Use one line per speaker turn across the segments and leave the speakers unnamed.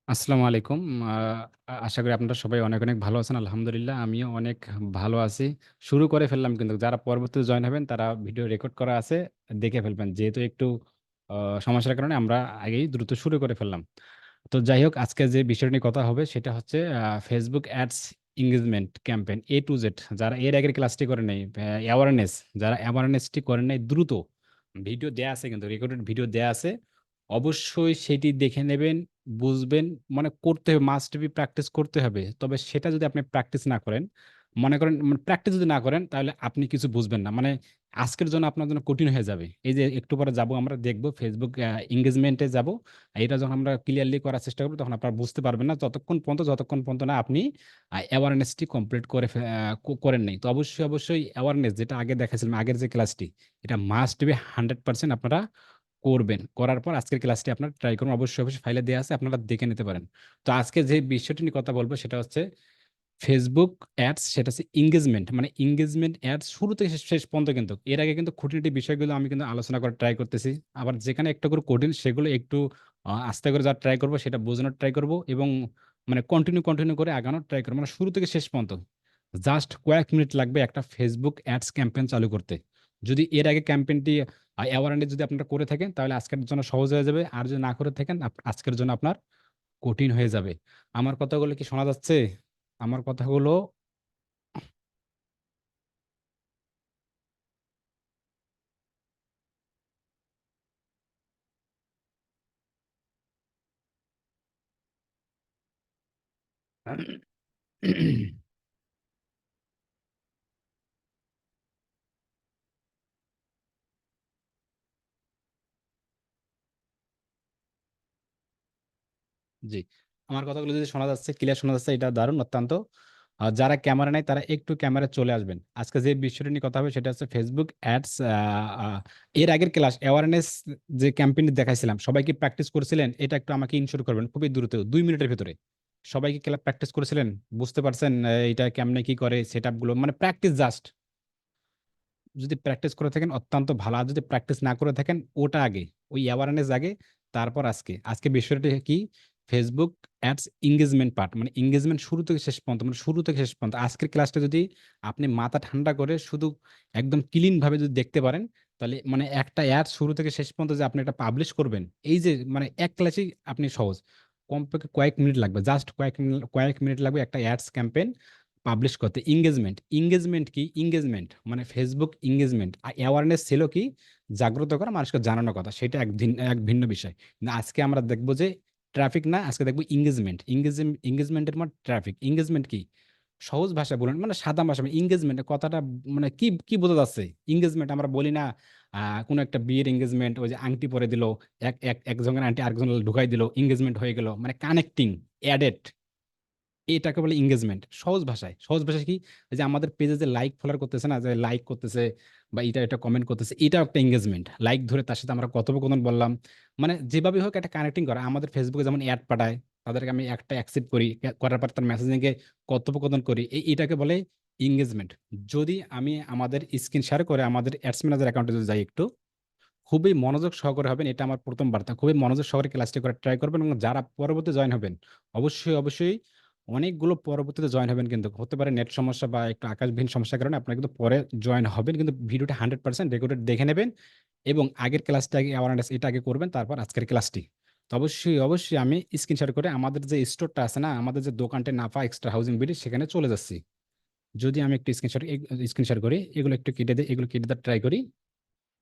আসসালামু আলাইকুম। আ আশা করি আপনারা সবাই অনেক, অনেক ভালো আছেন। আলহামদুলিল্লাহ আমিও অনেক ভালো আছি। শুরু করে ফেললাম কিন্তু যারা পরবর্তীতে জয়েন হবেন তারা ভিডিও রেকর্ড করা আছে, দেখে ফেলবেন। যেহেতু একটু আ সমস্যার কারণে আমরা আগেই দ্রুত শুরু করে ফেললাম। তো যাই হোক আজকে যে বিষয়টা নিয়ে কথা হবে সেটা হচ্ছে Facebook ads engagement campaign A to Z যারা এর আগের ক্লাসটি করেন নাই, যারা অ্যাওয়ারনেসটি করেন নাই দ্রুত ভিডিও দেয়া আছে কিন্তু রেকর্ডেড ভিডিও দেয়া আছে। অবশ্যই সেটি দেখে নেবেন, বুঝবেন মানে করতে হবে মাস্ট বি প্র্যাকটিস করতে হবে। তবে সেটা যদি আপনি প্র্যাকটিস না করেন, মনে করেন প্র্যাকটিস যদি না করেন তাহলে আপনি কিছু বুঝবেন না। মানে আজকের জন্য আপনার জন্য কঠিন হয়ে যাবে। এই যে একটু পরে যাবো আমরা দেখব Facebook এনগেজমেন্ট এ যাবো। এটা যখন আমরা ক্লিয়ারলি করার চেষ্টা করব তখন আপনারা বুঝতে পারবেন না যতক্ষণ পর্যন্ত না আপনি অ্যাওয়ারনেস টি কমপ্লিট করে ফে আ ক করেন নাই। তো অবশ্যই অ্যাওয়ারনেস যেটা আগে দেখাইছিলাম আগের যে ক্লাসটি এটা মাস্ট বি 100% আপনারা করবেন। করার পর আজকের ক্লাসটি আপনারা ট্রাই করুন। অবশ্যই ফাইলে দেয়া আছে আপনারা দেখে নিতে পারেন। তো আজকে যে বিষয়টি নিয়ে কথা বলব সেটা হচ্ছে Facebook অ্যাডস সেটা হচ্ছে এনগেজমেন্ট। মানে এনগেজমেন্ট অ্যাডস শুরু থেকে শেষ পর্যন্ত কিন্তু। এর আগে কিন্তু খুঁটিনাটি বিষয়গুলো আমি কিন্তু আলোচনা করার ট্রাই করতেছি। আবার যেখানে একটু করে কঠিন সেগুলো একটু আস্তে করে যাওয়ার ট্রাই করব, সেটা বোঝানোর ট্রাই করব এবং মানে কন্টিনিউ করে আগানোর ট্রাই করব। মানে শুরু থেকে শেষ পর্যন্ত। জাস্ট কয়েক মিনিট লাগবে একটা Facebook অ্যাডস ক্যাম্পেইন চালু করতে। যদি এর আগে ক্যাম্পেইনটি অ্যাওয়ারনেস যদি আপনারা করে থাকেন তাহলে আজকের জন্য সহজ হয়ে যাবে। আর যদি না করে থাকেন আজকের জন্য আপনার কঠিন হয়ে যাবে। আমার কথাগুলো কি শোনা যাচ্ছে? আমার কথাগুলো জি। আমার কথাগুলো যদি শোনা যাচ্ছে, ক্লিয়ার শোনা যাচ্ছে এটা দারুণ অত্যন্ত। যারা ক্যামেরা নাই তারা একটু ক্যামেরায় চলে আসবেন। আজকে যে বিষয়টা নিয়ে কথা হবে সেটা হচ্ছে Facebook অ্যাডস আ এর আগের ক্লাস অ্যাওয়ারনেস যে ক্যাম্পেইন দেখাইছিলাম, সবাই কি প্র্যাকটিস করেছিলেন? এটা একটু আমাকে ইনশিওর করবেন খুবই দ্রুত ২ মিনিটের ভেতরে। সবাই কি প্র্যাকটিস করেছিলেন? বুঝতে পারছেন এইটা কেমনে কি করে সেটআপ গুলো মানে প্র্যাকটিস জাস্ট। যদি প্র্যাকটিস করে থাকেন অত্যন্ত ভালো। আর যদি প্র্যাকটিস না করে থাকেন ওটা আগে। ওই অ্যাওয়ারনেস আগে, তারপর আজকে। আজকে বিষয়টা কি? Facebook অ্যাডস এনগেজমেন্ট পার্ট মানে এনগেজমেন্ট শুরু থেকে শেষ পর্যন্ত মানে শুরু থেকে শেষ পর্যন্ত। আজকের ক্লাসটা যদি আপনি মাথা ঠান্ডা করে শুধু একদম ক্লিন ভাবে যদি দেখতে পারেন, তাহলে মানে একটা অ্যাড শুরু থেকে শেষ পর্যন্ত যে আপনি এটা পাবলিশ করবেন, এই যে মানে এক ক্লাসেই আপনি সহজ। কমপক্ষে কয়েক মিনিট লাগবে। জাস্ট কয়েক মিনিট লাগবে একটা অ্যাডস ক্যাম্পেইন পাবলিশ করতে। এনগেজমেন্ট কি? এনগেজমেন্ট মানে Facebook এনগেজমেন্ট। অ্যাওয়ারনেস ছিল কি? জাগ্রত করা, মানুষকে জানানোর কথা। সেটা এক ভিন্ন বিষয়। কিন্তু আজকে আমরা দেখব যে ট্রাফিক না, আজকে দেখব এনগেজমেন্ট। এনগেজমেন্টের মানে ট্রাফিক। এনগেজমেন্ট কি? সহজ ভাষায় বলুন, মানে সাধারণ ভাষায় এনগেজমেন্ট এর কথাটা মানে কি বোঝা যাচ্ছে? এনগেজমেন্ট আমরা বলি না কোন একটা বিয়ের এনগেজমেন্ট ওই যে আংটি পরে দিল, একজনের আংটি আরেকজনের ঢুকাই দিল, এনগেজমেন্ট হয়ে গেল। মানে কানেক্টিং, অ্যাডেড এটাকে বলে এনগেজমেন্ট। সহজ ভাষায় কি? এই যে আমাদের পেজে যে লাইক ফলোয়ার করতেছে না? যে লাইক করতেছে বা এটা কমেন্ট করতেছে, এটাও একটা এনগেজমেন্ট। লাইক ধরে তার সাথে আমরা কথোপকথন বললাম। মানে যেভাবে হোক একটা কানেক্টিং করা। আমাদের Facebook এ যেমন এড পাঠায়, তাদেরকে আমি একটা অ্যাকসেপ্ট করি। করার পর তার মেসেজিং এ কথোপকথন করি। এটাকে বলে এনগেজমেন্ট। যদি আমি আমাদের স্ক্রিন শেয়ার করে আমাদের অ্যাডস ম্যানেজার অ্যাকাউন্টে যদি যাই একটু, খুবই মনোযোগ সহকারে হবেন। এটা আমার ১ম বার্তা। খুবই মনোযোগ সহকারে ক্লাসটি করার ট্রাই করবেন এবং যারা পরবর্তী জয়েন হবেন, অবশ্যই অনেকগুলো পরবর্তীতে জয়েন হবেন কিন্তু। হতে পারে নেট সমস্যা বা একটু আকাশবিহীন সমস্যার কারণে আপনারা কিন্তু পরে জয়েন হবেন। কিন্তু ভিডিওটা 100% রেকর্ডেড দেখে নেবেন এবং আগের ক্লাসটা আগে অ্যাওয়ারনেস এটা আগে করবেন, তারপর আজকের ক্লাসটি। তো অবশ্যই আমি স্ক্রিন শেয়ার করে আমাদের যে স্টোরটা আছে না, আমাদের যে দোকানটা নাফা এক্সট্রা হাউজিং বিডি সেখানে চলে যাচ্ছি। যদি আমি একটু স্ক্রিন শেয়ার করি, এগুলো একটু কেটে দেই, এগুলো কেটে দেওয়ার ট্রাই করি।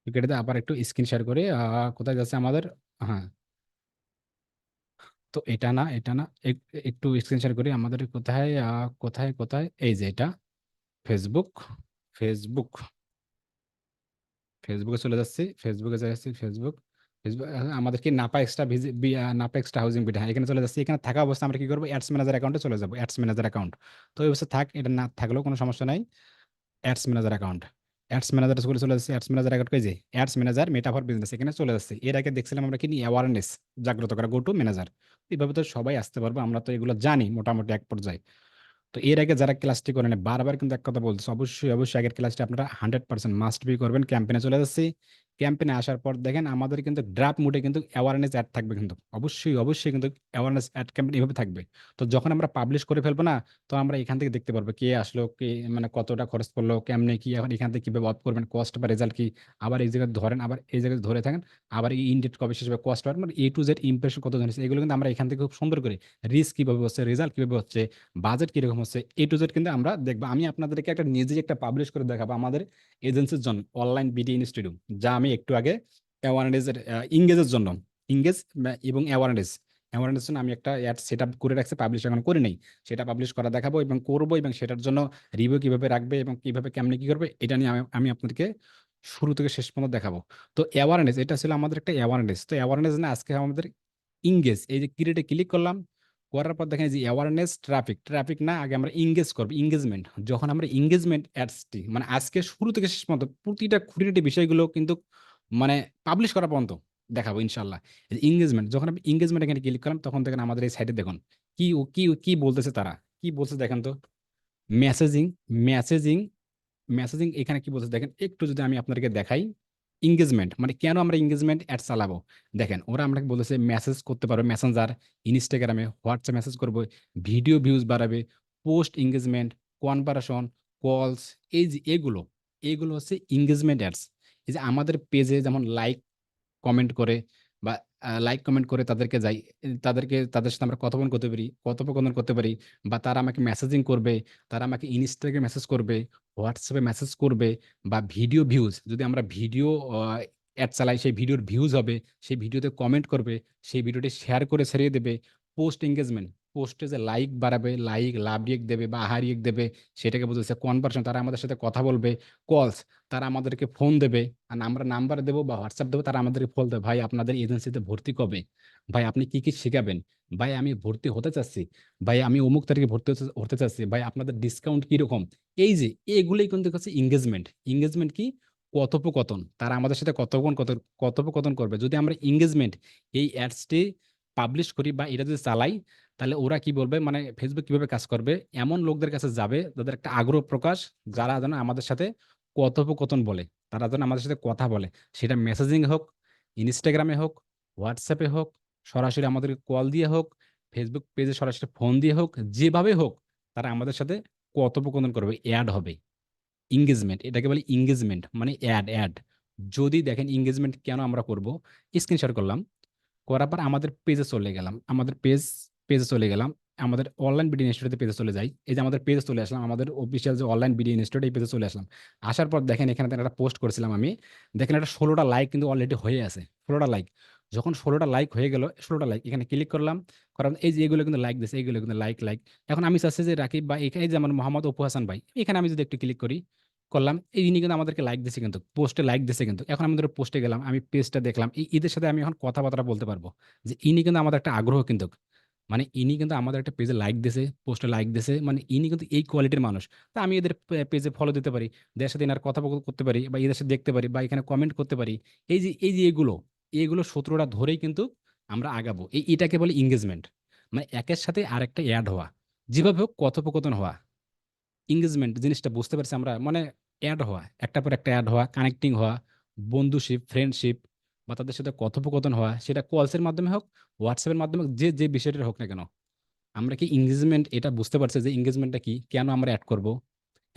কেটে দিয়ে আবার একটু স্ক্রিন শেয়ার করি। কোথায় যাচ্ছে আমাদের? হ্যাঁ, তো এটা না। একটু স্ক্রিন শেয়ার করি। আমাদের কোথায়? এই যে এটা Facebook, Facebook, Facebook এ চলে যাচ্ছি। Facebook এ যাচ্ছি। আমাদের কি নাপা এক্সট্রা ভিজি be a Napa extra housing BD. হ্যাঁ, এখানে চলে যাচ্ছি। এখানে থাকা অবস্থায় আমরা কি করব? অ্যাডস ম্যানেজার অ্যাকাউন্টে চলে যাব। Ads manager account. তো এই অবস্থায় থাক। এটা না থাকলেও কোনো সমস্যা নাই। Ads manager account. Ads manager স্কুলে চলে যাচ্ছি। অ্যাডস ম্যানেজার অ্যাকাউন্ট এই যে ads manager meta for business এখানে চলে যাচ্ছি। এর আগে দেখছিলাম আমরা কি নিয়ে অ্যাওয়ারনেস জাগ্রত করা গো টু ম্যানেজার। এভাবে তো সবাই আসতে পারবো। আমরা তো এগুলো জানি মোটামুটি এক পর্যায়ে। তো এর আগে যারা ক্লাসটি করেন বারবার কিন্তু এক কথা বলতেছি। অবশ্যই আগের ক্লাসটি আপনারা 100% মাস্ট বি করবেন। ক্যাম্পেইনে চলে যাচ্ছি। ক্যাম্পেইনে আসার পর দেখেন আমাদের কিন্তু ড্রাফট মুডে কিন্তু অ্যাওয়ারনেস অ্যাড থাকবে, কিন্তু অবশ্যই অবশ্যই কিন্তু অ্যাওয়ারনেস অ্যাড ক্যাম্পেইন এভাবে থাকবে। তো যখন আমরা পাবলিশ করে ফেলবো না, তো আমরা এখান থেকে দেখতে পারবো কে আসলো, কে মানে কতটা খরচ করলো, কেমনে কি, এখন এখান থেকে কিভাবে অফ করবেন, কস্ট বা রেজাল্ট কি, আবার এই জায়গায় ধরেন, আবার এই জায়গায় ধরে থাকেন, আবার এই ইনডেট কবে শেষ হবে, কস্ট মানে A to Z ইমপ্রেশন কত জানিস, এগুলো কিন্তু আমরা এখান থেকে খুব সুন্দর করে রিস্ক কিভাবে হচ্ছে, রেজাল্ট কিভাবে হচ্ছে, বাজেট কিরকম হচ্ছে, A to Z কিন্তু আমরা দেখবো। আমি আপনাদেরকে একটা নিজে একটা পাবলিশ করে দেখাবো আমাদের এজেন্সির জন্য, অনলাইন বিডি ইনস্টিটিউট, যা আমি একটু আগে অ্যাওয়ারনেসের ইংগেজের জন্য, ইংগেজ এবং অ্যাওয়ারনেস, অ্যাওয়ারনেস জন্য আমি একটা অ্যাড সেট আপ করে রাখছি, পাবলিশ এখন করে নেই, সেটা পাবলিশ করা দেখাবো এবং করবো, এবং সেটার জন্য রিভিউ কিভাবে রাখবে এবং কিভাবে কেমনে কি করবে, এটা নিয়ে আমি আপনাদেরকে শুরু থেকে শেষ পর্যন্ত দেখাবো। তো অ্যাওয়ারনেস, এটা ছিল আমাদের একটা অ্যাওয়ারনেস। তো অ্যাওয়ারনেস না, আজকে আমাদের ইংগেজ, এই যে ক্রিয়েটে ক্লিক করলাম, করার পর দেখেন যে অ্যাওয়ারনেস, ট্রাফিক, ট্রাফিক না, আগে আমরা ইংগেজ করবো, ইংগেজমেন্ট। যখন আমরা ইংগেজমেন্ট অ্যাডসটি মানে আজকে শুরু থেকে শেষ পর্যন্ত প্রতিটা খুঁটিনাটি বিষয়গুলো কিন্তু মানে পাবলিশ করা পর্যন্ত দেখাবো ইনশাল্লাহ। ইংগেজমেন্ট, যখন আপনি ইংগেজমেন্ট এখানে ক্লিক করলাম, তখন দেখেন আমাদের এই সাইটে দেখুন কি কি কি বলতেছে, তারা কি বলছে দেখেন তো। মেসেজিং, মেসেজিং, মেসেজিং, এখানে কি বলছে দেখেন একটু, যদি আমি আপনাদেরকে দেখাই। এঙ্গেজমেন্ট মানে কেন আমরা এঙ্গেজমেন্ট অ্যাড চালাবো, দেখেন ওরা আমাকে বলেছে মেসেজ করতে পারবে, মেসেঞ্জার, ইনস্টাগ্রামে, হোয়াটসঅ্যাপ মেসেজ করবো, ভিডিও ভিউজ বাড়াবে, পোস্ট এঙ্গেজমেন্ট, কনভারেশন, কলস, এই যে এগুলো, এগুলো হচ্ছে এঙ্গেজমেন্ট অ্যাডস। এই যে আমাদের পেজে যেমন লাইক কমেন্ট করে বা লাইক কমেন্ট করে তাদেরকে যাই, তাদেরকে, তাদের সাথে আমরা কথোপকথন করতে পারি, বা তারা আমাকে মেসেজিং করবে, তারা আমাকে ইনস্টাগ্রামে মেসেজ করবে, হোয়াটসঅ্যাপে মেসেজ করবে, বা ভিডিও ভিউজ, যদি আমরা ভিডিও অ্যাড চালাই, সেই ভিডিওর ভিউজ হবে, সেই ভিডিওতে কমেন্ট করবে, সেই ভিডিওটি শেয়ার করে ছড়িয়ে দেবে। পোস্ট এঙ্গেজমেন্ট, পোস্টে যে লাইক বাড়াবে, লাইক, লাভ রিয়েক্ট দেবে বা আহা রিয়েক্ট দেবে, সেটাকে বলতেছে কনভার্সন, তারা আমাদের সাথে কথা বলবে। কলস, তারা আমাদেরকে ফোন দেবে, আর আমরা নাম্বার দেবো বা হোয়াটসঅ্যাপ দেবো, তারা আমাদেরকে ফোন দেবে, ভাই আপনাদের এজেন্সিতে ভর্তি কবে, ভাই আপনি কি কি শিখাবেন, ভাই আমি ভর্তি হতে চাচ্ছি, ভাই আমি অমুক তারিখে ভর্তি হতে চাচ্ছি, ভাই আপনাদের ডিসকাউন্ট কিরকম। এই যে এগুলোই কিন্তু হচ্ছে ইংগেজমেন্ট। ইংগেজমেন্ট কি, কথোপকথন, তারা আমাদের সাথে কথোপকথন করবে। যদি আমরা ইংগেজমেন্ট এই অ্যাডসটি পাবলিশ করি বা এটা যদি চালাই, তাহলে ওরা কি বলবে, মানে ফেসবুক কিভাবে কাজ করবে, এমন লোকদের কাছে যাবে যাদের একটা আগ্রহ প্রকাশ, যারা যেন আমাদের সাথে কথোপকথন বলে, তারা যেন আমাদের সাথে কথা বলে, সেটা মেসেজিং হোক, ইনস্টাগ্রামে হোক, হোয়াটসঅ্যাপে হোক, সরাসরি আমাদেরকে কল দিয়ে হোক, ফেসবুক পেজে সরাসরি ফোন দিয়ে হোক, যেভাবে হোক, তারা আমাদের সাথে কথোপকথন করবে, অ্যাড হবে। ইংগেজমেন্ট, এটাকে বলে ইংগেজমেন্ট, মানে অ্যাড অ্যাড। যদি দেখেন ইংগেজমেন্ট কেন আমরা করব, স্ক্রিনশট করলাম, করার পর আমাদের পেজে চলে গেলাম, আমাদের পেজে চলে গেলাম, আমাদের অনলাইন বিডি ইনস্টিটিউটের পেজে চলে যাই। এই যে আমাদের পেজে চলে আসলাম, আমাদের অফিসিয়াল যে অনলাইন বিডি ইনস্টিটিউট, এই পেজে চলে আসলাম। আসার পর দেখেন এখানে একটা পোস্ট করেছিলাম আমি, দেখেন একটা 16টা লাইক কিন্তু অলরেডি হয়ে আছে, 16টা লাইক। যখন 16টা লাইক হয়ে গেল, 16টা লাইক এখানে ক্লিক করলাম, কারণ এই যে এগুলো কিন্তু লাইক দিচ্ছে, এইগুলো কিন্তু লাইক লাইক। এখন আমি চাচ্ছি যে রাকিব বা এখানে এই যে আমার মোহাম্মদ অপু হাসান ভাই, এখানে আমি যদি একটু ক্লিক করি, করলাম, এই ইনি কিন্তু আমাদেরকে লাইক দিচ্ছে, কিন্তু পোস্টে লাইক দিচ্ছে, কিন্তু এখন আমি ধরো পোস্টে গেলাম, আমি পেজটা দেখলাম, এই ঈদের সাথে আমি এখন কথাবার্তা বলতে পারবো, যে ইনি কিন্তু আমাদের একটা আগ্রহ কিন্তু, মানে ইনি কিন্তু আমাদের একটা পেজে লাইক দিছে, পোস্টে লাইক দিছে, মানে ইনি কিন্তু এই কোয়ালিটির মানুষ। তা আমি এদের পেজে ফলো দিতে পারি, এদের সাথে এনার কথা করতে পারি, বা এদের সাথে দেখতে পারি, বা এখানে কমেন্ট করতে পারি। এই যে এগুলো, এগুলো সূত্রটা ধরেই কিন্তু আমরা আগাবো। এটাকে বলে এঙ্গেজমেন্ট, মানে একের সাথে আরেকটা অ্যাড হওয়া, যেভাবে হোক কথোপকথন হওয়া। এঙ্গেজমেন্ট জিনিসটা বুঝতে পারছি আমরা, মানে অ্যাড হওয়া, একটা পর একটা অ্যাড হওয়া, কানেক্টিং হওয়া, বন্ধুশিপ, ফ্রেন্ডশিপ, বা তাদের সাথে কথোপকথন হওয়া, সেটা কলসের মাধ্যমে হোক, হোয়াটসঅ্যাপের মাধ্যমে হোক, যে যে বিষয়টা হোক না কেন। আমরা কি এঙ্গেজমেন্ট এটা বুঝতে পারছি যে এঙ্গেজমেন্টটা কি, কেন আমরা অ্যাড করব।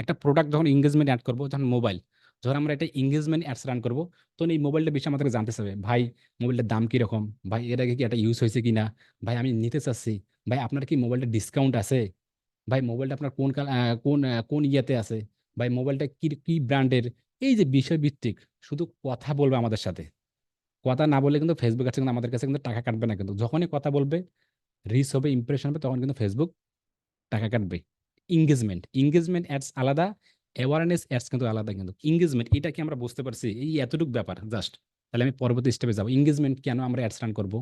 একটা প্রোডাক্ট যখন এঙ্গেজমেন্ট অ্যাড করবো, যখন মোবাইল, যখন আমরা এটা এঙ্গেজমেন্ট অ্যাডস রান করবো, তখন এই মোবাইলটা বিষয়ে আমাদেরকে জানতে চাবে, ভাই মোবাইলটার দাম কিরকম, ভাই এর আগে কি এটা ইউজ হয়েছে কিনা, ভাই আমি নিতে চাচ্ছি, ভাই আপনার কি মোবাইলটা ডিসকাউন্ট আছে, ভাই মোবাইলটা আপনার কোন ইয়েতে আছে, ভাই মোবাইলটা কি কি ব্র্যান্ডের। এই যে বিষয়ভিত্তিক শুধু কথা বলবে আমাদের সাথে, কথা না বললে কিন্তু ফেসবুক আছে কিন্তু আমাদের কাছে কিন্তু টাকা কাটবে না, কিন্তু যখনই কথা বলবে, রিচ হবে, ইমপ্রেশন হবে, তখন কিন্তু ফেসবুক টাকা কাটবে। এঙ্গেজমেন্ট অ্যাডস আলাদা, অ্যাওয়ারনেস অ্যাডস কিন্তু আলাদা। কিন্তু এঙ্গেজমেন্ট এটা কি আমরা বুঝতে পারছি, এই এতটুকু ব্যাপার জাস্ট। তাহলে আমি পরবর্তী স্টেপে যাবো, এঙ্গেজমেন্ট কেন আমরা অ্যাডস রান করব।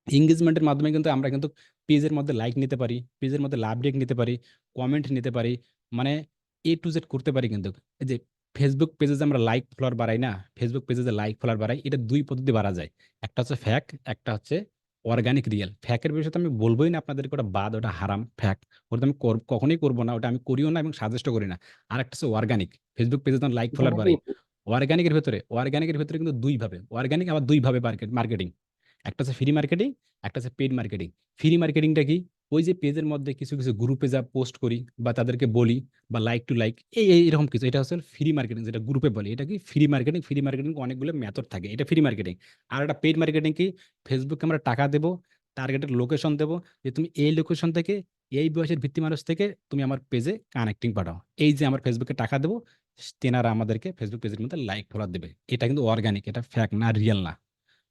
এঙ্গেজমেন্টের মাধ্যমে কিন্তু আমরা কিন্তু পেজের মধ্যে লাইক নিতে পারি, পেজের মধ্যে লাভ রেক নিতে পারি, কমেন্ট নিতে পারি, মানে A to Z করতে পারি কিন্তু। এই যে ফেসবুক পেজে যে আমরা লাইক ফলোয়ার বাড়াই না, ফেসবুক পেজে যে লাইক ফলোয়ার বাড়াই, এটা দুই পদ্ধতি বাড়া যায়। একটা হচ্ছে ফ্যাক, একটা হচ্ছে অর্গানিক রিয়েল। ফ্যাকের বিষয়ে তো আমি বলবোই না আপনাদেরকে, ওটা বাদ, ওটা হারাম, ফ্যাক, ওটা আমি কখনোই করবো না, ওটা আমি করিও না এবং সাজেস্টও করি না। আর একটা হচ্ছে অর্গানিক, ফেসবুক পেজে যখন লাইক ফলোয়ার বাড়াই, অর্গানিকের ভেতরে কিন্তু দুই ভাবে অর্গানিক, আবার দুই ভাবে মার্কেটিং। একটা হচ্ছে ফ্রি মার্কেটিং, একটা হচ্ছে পেইড মার্কেটিং। ফ্রি মার্কেটিংটা কি? ওই যে পেজের মধ্যে কিছু কিছু গ্রুপে যা পোস্ট করি বা তাদেরকে বলি, বা লাইক টু লাইক, এরকম কিছু, এটা হচ্ছে ফ্রি মার্কেটিং, যেটা গ্রুপে বলি এটা কি ফ্রি মার্কেটিং। ফ্রি মার্কেটিং অনেকগুলো মেথড থাকে, এটা ফ্রি মার্কেটিং। আর একটা পেইড মার্কেটিং কি? ফেসবুকে আমরা টাকা দেবো, টার্গেটেড লোকেশন দেবো, যে তুমি এই লোকেশন থেকে, এই বয়সের ভিত্তি মানুষ থেকে তুমি আমার পেজে কানেক্টিং পাঠাও। এই যে আমার ফেসবুকে টাকা দেবো, তেনারা আমাদেরকে ফেসবুক পেজের মধ্যে লাইক ফলোয়ার দেবে। এটা কিন্তু অর্গানিক, এটা ফ্যাক না, রিয়েল না।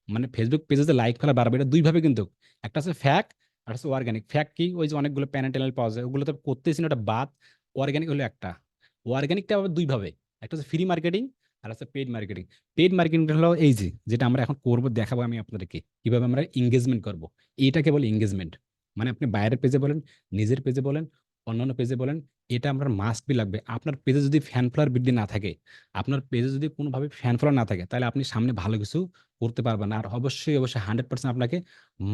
মানে ফেসবুক পেজে যে লাইক ফেলা বাড়বে, এটা দুই ভাবে কিন্তু। একটা হচ্ছে ফ্যাক, আর হচ্ছে অর্গানিক। ফ্যাক কি? ওই যে অনেকগুলো প্যানেল ট্যানেল পাওয়া যায়, ওগুলো তো করতেছি না, ওটা বাদ। অর্গানিক হলো একটা। অর্গানিকটা আবার দুই ভাবে, একটা হচ্ছে ফ্রি মার্কেটিং, আর হচ্ছে পেইড মার্কেটিং। পেইড মার্কেটিং হলো এই যে, যেটা আমরা এখন করবো, দেখাবো আমি আপনাদেরকে কিভাবে আমরা এঙ্গেজমেন্ট করব। এইটাকে বলে এঙ্গেজমেন্ট। মানে আপনি বাইরের পেজে বলেন, নিজের পেজে বলেন, অন্যান্য পেজে বলেন, এটা আপনার মাস্ট বি লাগবে। আপনার পেজে যদি ফ্যান ফলোয়ার বৃদ্ধি না থাকে, আপনার পেজে যদি কোনোভাবে ফ্যান ফলোয়ার না থাকে, তাহলে আপনি সামনে ভালো কিছু করতে পারবেন না। আর অবশ্যই অবশ্যই 100% আপনাকে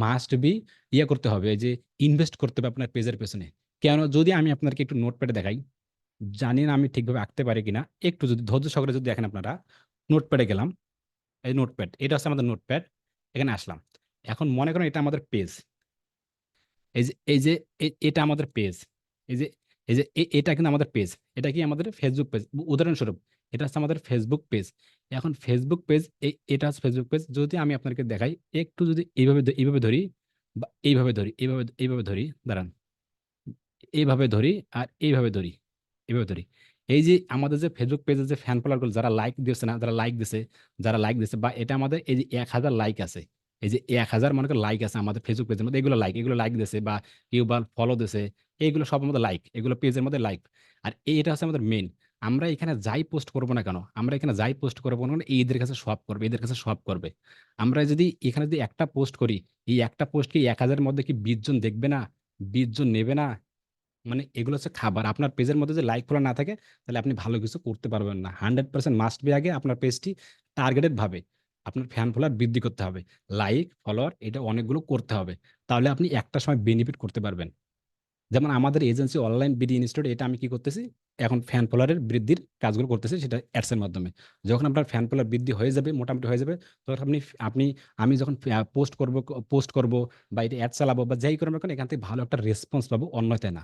মাস্ট বি করতে হবে, এই যে ইনভেস্ট করতে হবে আপনার পেজের পেছনে। কেন? যদি আমি আপনাকে একটু নোটপ্যাডে দেখাই, জানি না আমি ঠিকভাবে আঁকতে পারি কিনা, একটু যদি ধৈর্য সহকারে যদি দেখেন আপনারা, নোটপ্যাডে গেলাম, এই নোটপ্যাড, এটা হচ্ছে আমাদের নোটপ্যাড। এখানে আসলাম। এখন মনে করেন এটা আমাদের পেজ। এই যে এটা আমাদের পেজ। এই যে এটা কিন্তু আমাদের পেজ। এটা কি? আমাদের ফেসবুক পেজ। উদাহরণস্বরূপ, এটা হচ্ছে আমাদের ফেসবুক পেজ। এখন ফেসবুক পেজ, এটা হচ্ছে ফেসবুক পেজ। যদি আমি আপনাকে দেখাই, একটু যদি এইভাবে ধরি, বা এইভাবে ধরি, এইভাবে ধরি, দাঁড়ান, এইভাবে ধরি, আর এইভাবে ধরি, এইভাবে ধরি। এই যে আমাদের যে ফেসবুক পেজের যে ফ্যান ফলোয়ার গুলো, যারা লাইক দিচ্ছে না, যারা লাইক দিছে, বা এটা আমাদের এই যে 1,000 লাইক আছে, এই যে 1,000 মনে করেন লাইক আছে আমাদের ফেসবুক পেজের মধ্যে, এগুলো লাইক দিছে, বা কেউ বা ফলো দিছে, এইগুলো সব আমাদের লাইক, এগুলো পেজের মধ্যে লাইক। আর এটা হচ্ছে আমাদের মেন। আমরা এখানে যাই পোস্ট করবো না কেন, এদের কাছে সব করবে, এদের কাছে সব করবে। আমরা যদি এখানে যদি একটা পোস্ট করি, এই একটা পোস্ট কি 1,000-এর মধ্যে কি 20 জন দেখবে না? 20 জন নেবে না? মানে এগুলো হচ্ছে খাবার। আপনার পেজের মধ্যে যে লাইক ফলো না থাকে, তাহলে আপনি ভালো কিছু করতে পারবেন না। 100% মাস্ট বি, আগে আপনার পেজটি টার্গেটেড ভাবে আপনার ফ্যান ফলোয়ার বৃদ্ধি করতে হবে। লাইক ফলোয়ার এটা অনেকগুলো করতে হবে, তাহলে আপনি একটা সময় বেনিফিট করতে পারবেন। যেমন আমাদের এজেন্সি অনলাইন বিডি ইনস্টিটিউট, এটা আমি কি করতেছি, এখন ফ্যান ফলোয়ারের বৃদ্ধির কাজগুলো করতেছি, সেটা অ্যাডস এর মাধ্যমে। যখন আপনার ফ্যান ফলোয়ার বৃদ্ধি হয়ে যাবে, মোটামুটি হয়ে যাবে, তখন আপনি আমি যখন পোস্ট করব, বা এটা অ্যাড চালাবো, বা যাই করবো না কেন, এখান থেকে ভালো একটা রেসপন্স পাবো, অন্যথায় না।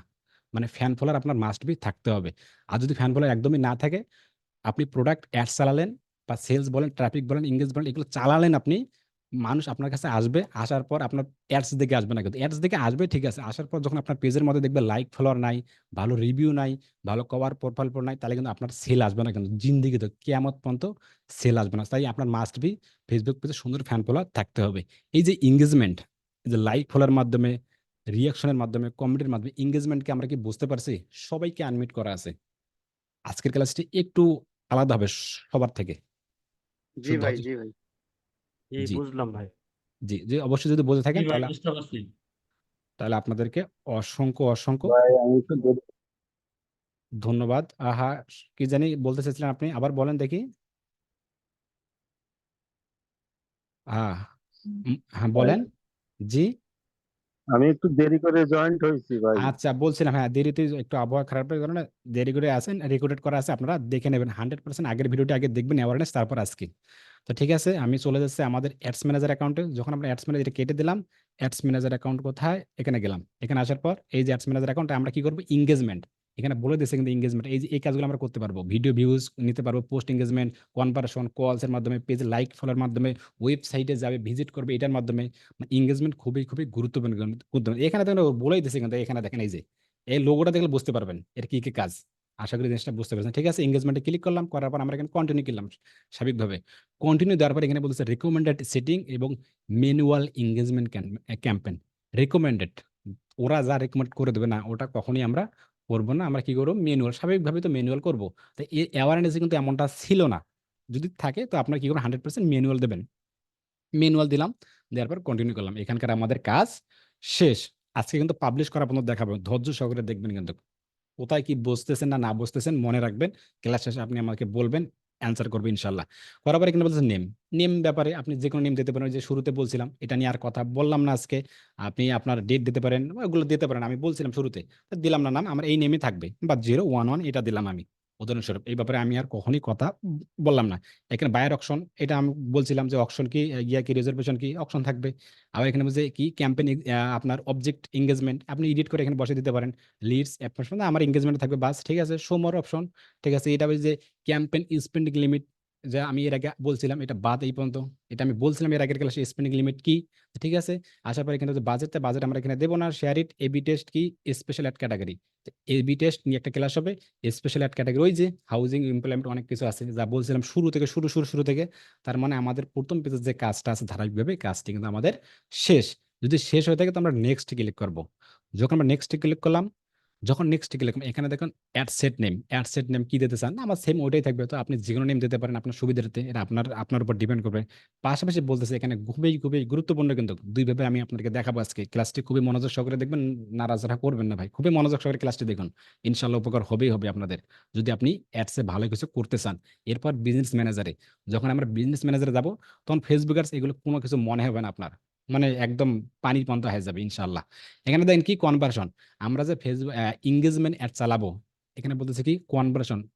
মানে ফ্যান ফলোয়ার আপনার মাস্ট বি থাকতে হবে। আর যদি ফ্যান ফলোয়ার একদমই না থাকে, আপনি প্রোডাক্ট অ্যাডস চালালেন, বা সেলস বলেন, ট্রাফিক বলেন, ইংগেজ বলেন, এগুলো চালালেন আপনি, মানুষ আপনার কাছে আসবে, আসার পর আপনার অ্যাডস দেখে আসবে না, কিন্তু অ্যাডস দেখে আসবে ঠিক আছে, আসার পর যখন আপনার পেজের মধ্যে দেখবে লাইক ফলোয়ার নাই, ভালো রিভিউ নাই, ভালো কভার প্রোফাইল নাই, তাহলে কিন্তু আপনার সেল আসবে না, কিন্তু জিন্দিগি তো কিয়ামত পর্যন্ত সেল আসবে না। তাই আপনার মাস্ট বি ফেসবুক পেজে সুন্দর ফ্যান ফলোয়ার থাকতে হবে। এই যে এঙ্গেজমেন্ট, যে লাইক ফলোয়ার মাধ্যমে, রিয়াকশনের মাধ্যমে, কমেন্টের মাধ্যমে এঙ্গেজমেন্টকে আমরা কি বুঝতে পারছি? সবাইকে আনমিট করা আছে। আজকের ক্লাসটি একটু আলাদা হবে সবার থেকে।
জি
শুধু
ভাই,
ধৈর্য।
জি ভাই। জি,
জি,
বুঝলাম ভাই।
জি, জি, অবশ্যই যদি বুঝে
জি
থাকেন,
ভাই,
তাহলে
বুঝতে পারছি।
তাহলে আপনাদেরকে অসংখ্য অসংখ্য
ভাই আমি একটু
ধন্যবাদ। আহা, কি জানি বলতে চাইছিলেন আপনি, আবার বলেন দেখি। আহ হ্যাঁ,
ভাই
বলেন। জি।
আমি একটু দেরি করে জয়েন্ট হয়েছি ভাই।
আচ্ছা, বলছিলাম, হ্যাঁ, দেরিতে একটু আবহাওয়া খারাপের কারণে দেরি করে আসেন, রেকর্ডেড করা আছে, আপনারা দেখে নেবেন। 100% আগের ভিডিওটি আগে দেখবেন, অ্যাওয়ারনেস, তারপর আজকে। তো ঠিক আছে, আমি চলে যাচ্ছি আমাদের অ্যাডস ম্যানেজার অ্যাকাউন্টে। যখন আমরা অ্যাডস ম্যানেজার কেটে দিলাম, অ্যাডস ম্যানেজার অ্যাকাউন্ট কোথায়, এখানে গেলাম। এখানে আসার পর এই যে অ্যাডস ম্যানেজার অ্যাকাউন্টে আমরা কি করবো, এঙ্গেজমেন্ট, এখানে বলে দিচ্ছে কিন্তু এঙ্গেজমেন্ট, এই যে এই কাজগুলো আমরা করতে পারবো। ভিডিও ভিউজ নিতে পারবো, পোস্ট এঙ্গেজমেন্ট, কনভার্সন, কলস এর মাধ্যমে, পেজ লাইক ফলোর মাধ্যমে, ওয়েবসাইটে যাবে, ভিজিট করবে, এটার মাধ্যমে। এঙ্গেজমেন্ট খুবই খুবই গুরুত্বপূর্ণ গুরুত্বপূর্ণ। এখানে দেখেন বলেই দিচ্ছে, কিন্তু এখানে দেখেন এই যে এই লোগোটা দেখলে বুঝতে পারবেন এর কি কি কাজ। আশা করি জিনিসটা বুঝতে পারছেন। ঠিক আছে, এঙ্গেজমেন্টে ক্লিক করলাম, করার পর আমরা এখানে কন্টিনিউ করলাম স্বাভাবিকভাবে। কন্টিনিউ দেওয়ার পর এখানে বলতেছে রিকমেন্ডেড সেটিং এবং ম্যানুয়াল এঙ্গেজমেন্ট ক্যাম্পেইন। রিকমেন্ডেড, ওরা যা রেকমেন্ড করে দেবে না, ওটা কখনোই আমরা করবো না। আমরা কি করবো, ম্যানুয়াল, স্বাভাবিকভাবে তো ম্যানুয়াল করবো। তো এই অ্যাওয়ারনেসে কিন্তু এমনটা ছিল না। যদি থাকে তো আপনার কি করবেন, 100% ম্যানুয়াল দেবেন। ম্যানুয়াল দিলাম, দেওয়ার পর কন্টিনিউ করলাম। এখানকার আমাদের কাজ শেষ। আজকে কিন্তু পাবলিশ করা পর্যন্ত দেখাবো, ধৈর্য সহকারে দেখবেন কিন্তু। কোথায় কি বুঝতেছেন না না বুঝতেছেন মনে রাখবেন, ক্লাস শেষে আপনি আমাকে বলবেন, অ্যান্সার করবে ইনশাল্লাহ। করার পরে কিন্তু বলছেন নেম। নেম ব্যাপারে আপনি যে কোনো নেম দিতে পারেন, ওই যে শুরুতে বলছিলাম, এটা নিয়ে আর কথা বললাম না আজকে। আপনি আপনার ডেট দিতে পারেন, ওগুলো দিতে পারেন, আমি বলছিলাম শুরুতে। তো দিলাম না নাম, আমার এই নেমই থাকবে, বা 011 এটা দিলাম আমি। উদাহরণস্বরূপ এই ব্যাপারে আমি আর কখনোই কথা বললাম না। এখানে বায়ার অকশন, এটা আমি বলছিলাম যে অকশন কি, ইয়া কি, রিজার্ভেশন কি, অকশন থাকবে। আবার এখানে বলছে কি ক্যাম্পেইন, আপনার অবজেক্ট এঙ্গেজমেন্ট আপনি এডিট করে এখানে বসে দিতে পারেন। লিডস অ্যাপ্লিকেশন আমার এঙ্গেজমেন্ট থাকবে বাস, ঠিক আছে। শো মোর অপশন, ঠিক আছে। এটা বলছে যে ক্যাম্পেইন স্পেন্ডিং লিমিট, যা আমি এর আগে বলছিলাম এটা বাদ এই পর্যন্ত। এটা আমি বলছিলাম এর আগের ক্লাসে স্পেন্ডিং লিমিট কি, ঠিক আছে। আসার পর এখানে বাজেট, বাজেট আমরা এখানে দেবো না। শেয়ার ইট, এবি টেস্ট কি, special ad category. AB test নিয়ে একটা ক্লাস হবে, স্পেশাল অ্যাড ক্যাটাগরি ওই যে হাউজিং এমপ্লয়মেন্ট অনেক কিছু আছে যা বলছিলাম শুরু থেকে, শুরু থেকে। তার মানে আমাদের প্রথম পেজের যে কাজটা আছে ধারাবাহিকভাবে কাজটি কিন্তু আমাদের শেষ। যদি শেষ হয়ে থাকে তো আমরা নেক্সট ক্লিক করব। যখন আমরা নেক্সট ক্লিক করলাম, যখন নেক্সট ক্লিক এখানে দেখুন অ্যাড সেট নেম কি দিতে চান, আমার সেম ওইটাই থাকবে। তো আপনি যে কোনো নেম দিতে পারেন আপনার সুবিধার্থে, এটা আপনার আপনার উপর ডিপেন্ড করবে। পাশাপাশি বলতেছে এখানে খুবই খুবই গুরুত্বপূর্ণ কিন্তু দুইভাবে আমি আপনাকে দেখাবো আজকে। ক্লাসটি খুবই মনোযোগ সহকারে দেখবেন, নাড়াচাড়া করবেন না ভাই, খুবই মনোযোগ সহকারে ক্লাসটি দেখুন। ইনশাল্লাহ উপকার হবেই হবে আপনাদের, যদি আপনি অ্যাডসে ভালো কিছু করতে চান। এরপর বিজনেস ম্যানেজারে, যখন আমরা বিজনেস ম্যানেজারে যাব তখন ফেসবুক এগুলো কোনো কিছু মনে হবে না আপনার, মানে একদম পানির পন্থা হয়ে যাবে ইনশাল্লাহ। এখানে দেখেন কি কনভার্সন, আমরা যে ফেসবুক এঙ্গেজমেন্ট অ্যাড চালাবো, এখানে বলতেছে কি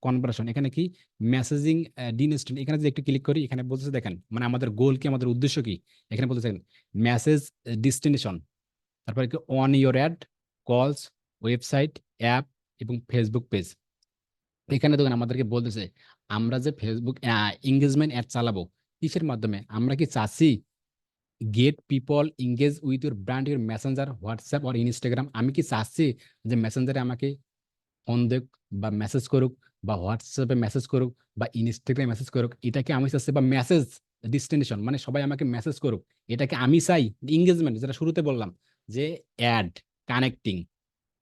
কনভার্সন এখানে কি মেসেজিং ডিনস্টেন্ট, এখানে যদি একটু ক্লিক করি এখানে বলতেছে দেখেন মানে আমাদের গোল কি, আমাদের উদ্দেশ্য কি। এখানে বলতেছে মেসেজ ডেস্টিনেশন, তারপরে কি অন ইওর অ্যাড, কলস, ওয়েবসাইট, অ্যাপ এবং ফেসবুক পেজ। এখানে দেখুন আমাদেরকে বলতেছে আমরা যে ফেসবুক এঙ্গেজমেন্ট অ্যাড চালাবো কিসের মাধ্যমে, আমরা কি চাচ্ছি get people engage with your brand, your messenger, WhatsApp আর ইনস্টাগ্রাম। আমি কি চাচ্ছি যে মেসেঞ্জারে আমাকে ফোন দেখ বা মেসেজ করুক, বা হোয়াটসঅ্যাপে মেসেজ করুক, বা ইনস্টাগ্রামে মেসেজ করুক, এটাকে আমি চাচ্ছি। বা মেসেজ ডেস্টিনেশন মানে সবাই আমাকে মেসেজ করুক, এটাকে আমি চাই। এঙ্গেজমেন্ট যেটা শুরুতে বললাম যে অ্যাড কানেক্টিং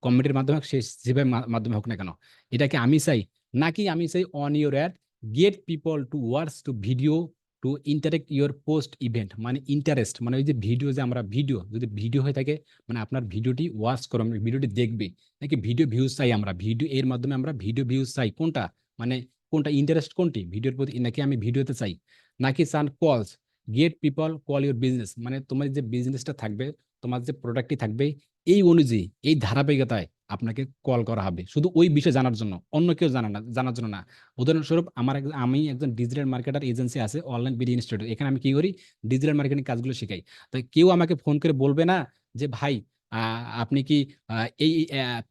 কমেডির মাধ্যমে হোক, সে যেভাবে মাধ্যমে হোক না কেন, এটাকে আমি চাই। নাকি আমি চাই on your ad get people to watch to video to interact your post event, মানে ইন্টারেস্ট মানে ওই যে ভিডিও, যে আমরা ভিডিও যদি ভিডিও হয়ে থাকে মানে আপনার ভিডিওটি ওয়াচ করো, ভিডিওটি দেখবে। নাকি ভিডিও ভিউজ চাই, আমরা ভিডিও এর মাধ্যমে আমরা ভিডিও ভিউজ চাই, কোনটা মানে কোনটা ইন্টারেস্ট কোনটি ভিডিওর প্রতি, নাকি আমি ভিডিওতে চাই। নাকি চান কলস, gate people call your business, মানে তোমার যে বিজনেসটা থাকবে, তোমার যে প্রোডাক্টটি থাকবে, এই অনুযায়ী এই ধারাবাহিকতায় আপনাকে কল করা হবে শুধু ওই বিষয় জানার জন্য, অন্য কেউ জানার জন্য না। উদাহরণস্বরূপ আমি একজন ডিজিটাল মার্কেটার এজেন্সি আছে অনলাইন বিডি ইনস্টিটিউট, এখানে আমি কি করি ডিজিটাল মার্কেটিং কাজগুলো শেখাই। তো কেউ আমাকে ফোন করে বলবে না যে ভাই আপনি কি এই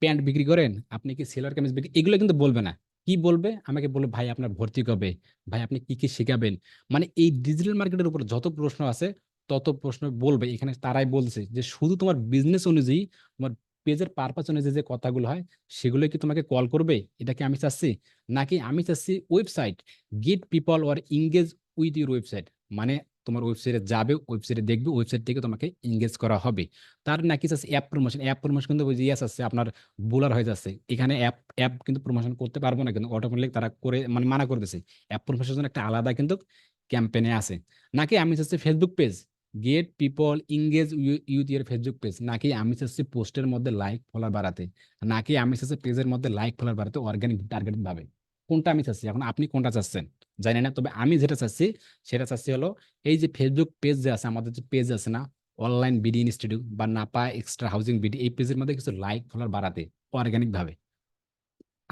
প্যান্ট বিক্রি করেন, আপনি কি সেলার কামিজ বিক্রি, এগুলো কিন্তু বলবে না। কি বলবে, আমাকে বলবে ভাই আপনার ভর্তি কবে, ভাই আপনি কি কি শেখাবেন। মানে এই ডিজিটাল মার্কেটের উপর যত প্রশ্ন আছে তত প্রশ্ন বলবে। এখানে তারাই বলছে যে শুধু তোমার বিজনেস অনুযায়ী, তোমার পেজের পারপাস অনুযায়ী যে কথাগুলো হয় সেগুলো কি তোমাকে কল করবে, এটা কি আমি চাচ্ছি। নাকি আমি চাচ্ছি website gate people or engage with your website, মানে তোমার ওয়েবসাইটে যাবে, ওয়েবসাইটে দেখবে, ওয়েবসাইট থেকে তোমাকে এঙ্গেজ করা হবে। তার নাকি চাচ্ছে অ্যাপ প্রমোশন কিন্তু ওই যে ইয়াস আছে আপনার বোলার হয়ে যাচ্ছে এখানে। অ্যাপ অ্যাপ কিন্তু প্রমোশন করতে পারবো না, কিন্তু অটোমেটিক তারা করে মানে মানা করে দিছে। অ্যাপ প্রমোশনের জন্য একটা আলাদা কিন্তু ক্যাম্পেইনে আছে। নাকি আমি চাচ্ছি Facebook page get people engage with your Facebook page, নাকি আমি চাচ্ছি পোস্টের মধ্যে লাইক ফলোয়ার বাড়াতে, নাকি আমি চাচ্ছি পেজের মধ্যে লাইক ফলোয়ার বাড়াতে অর্গানিক টার্গেট ভাবে। কোনটা আমি চাচ্ছি, এখন আপনি কোনটা চাচ্ছেন জানি না, তবে আমি যেটা চাচ্ছি সেটা চাচ্ছি হলো এই যে ফেসবুক পেজ যে আছে, আমাদের যে পেজ আছে না অনলাইন বিডি ইনস্টিটিউট বা নাপা এক্সট্রা হাউজিং বিডি, এই পেজের মধ্যে কিছু লাইক ফলোয়ার বাড়াতে অর্গানিক ভাবে।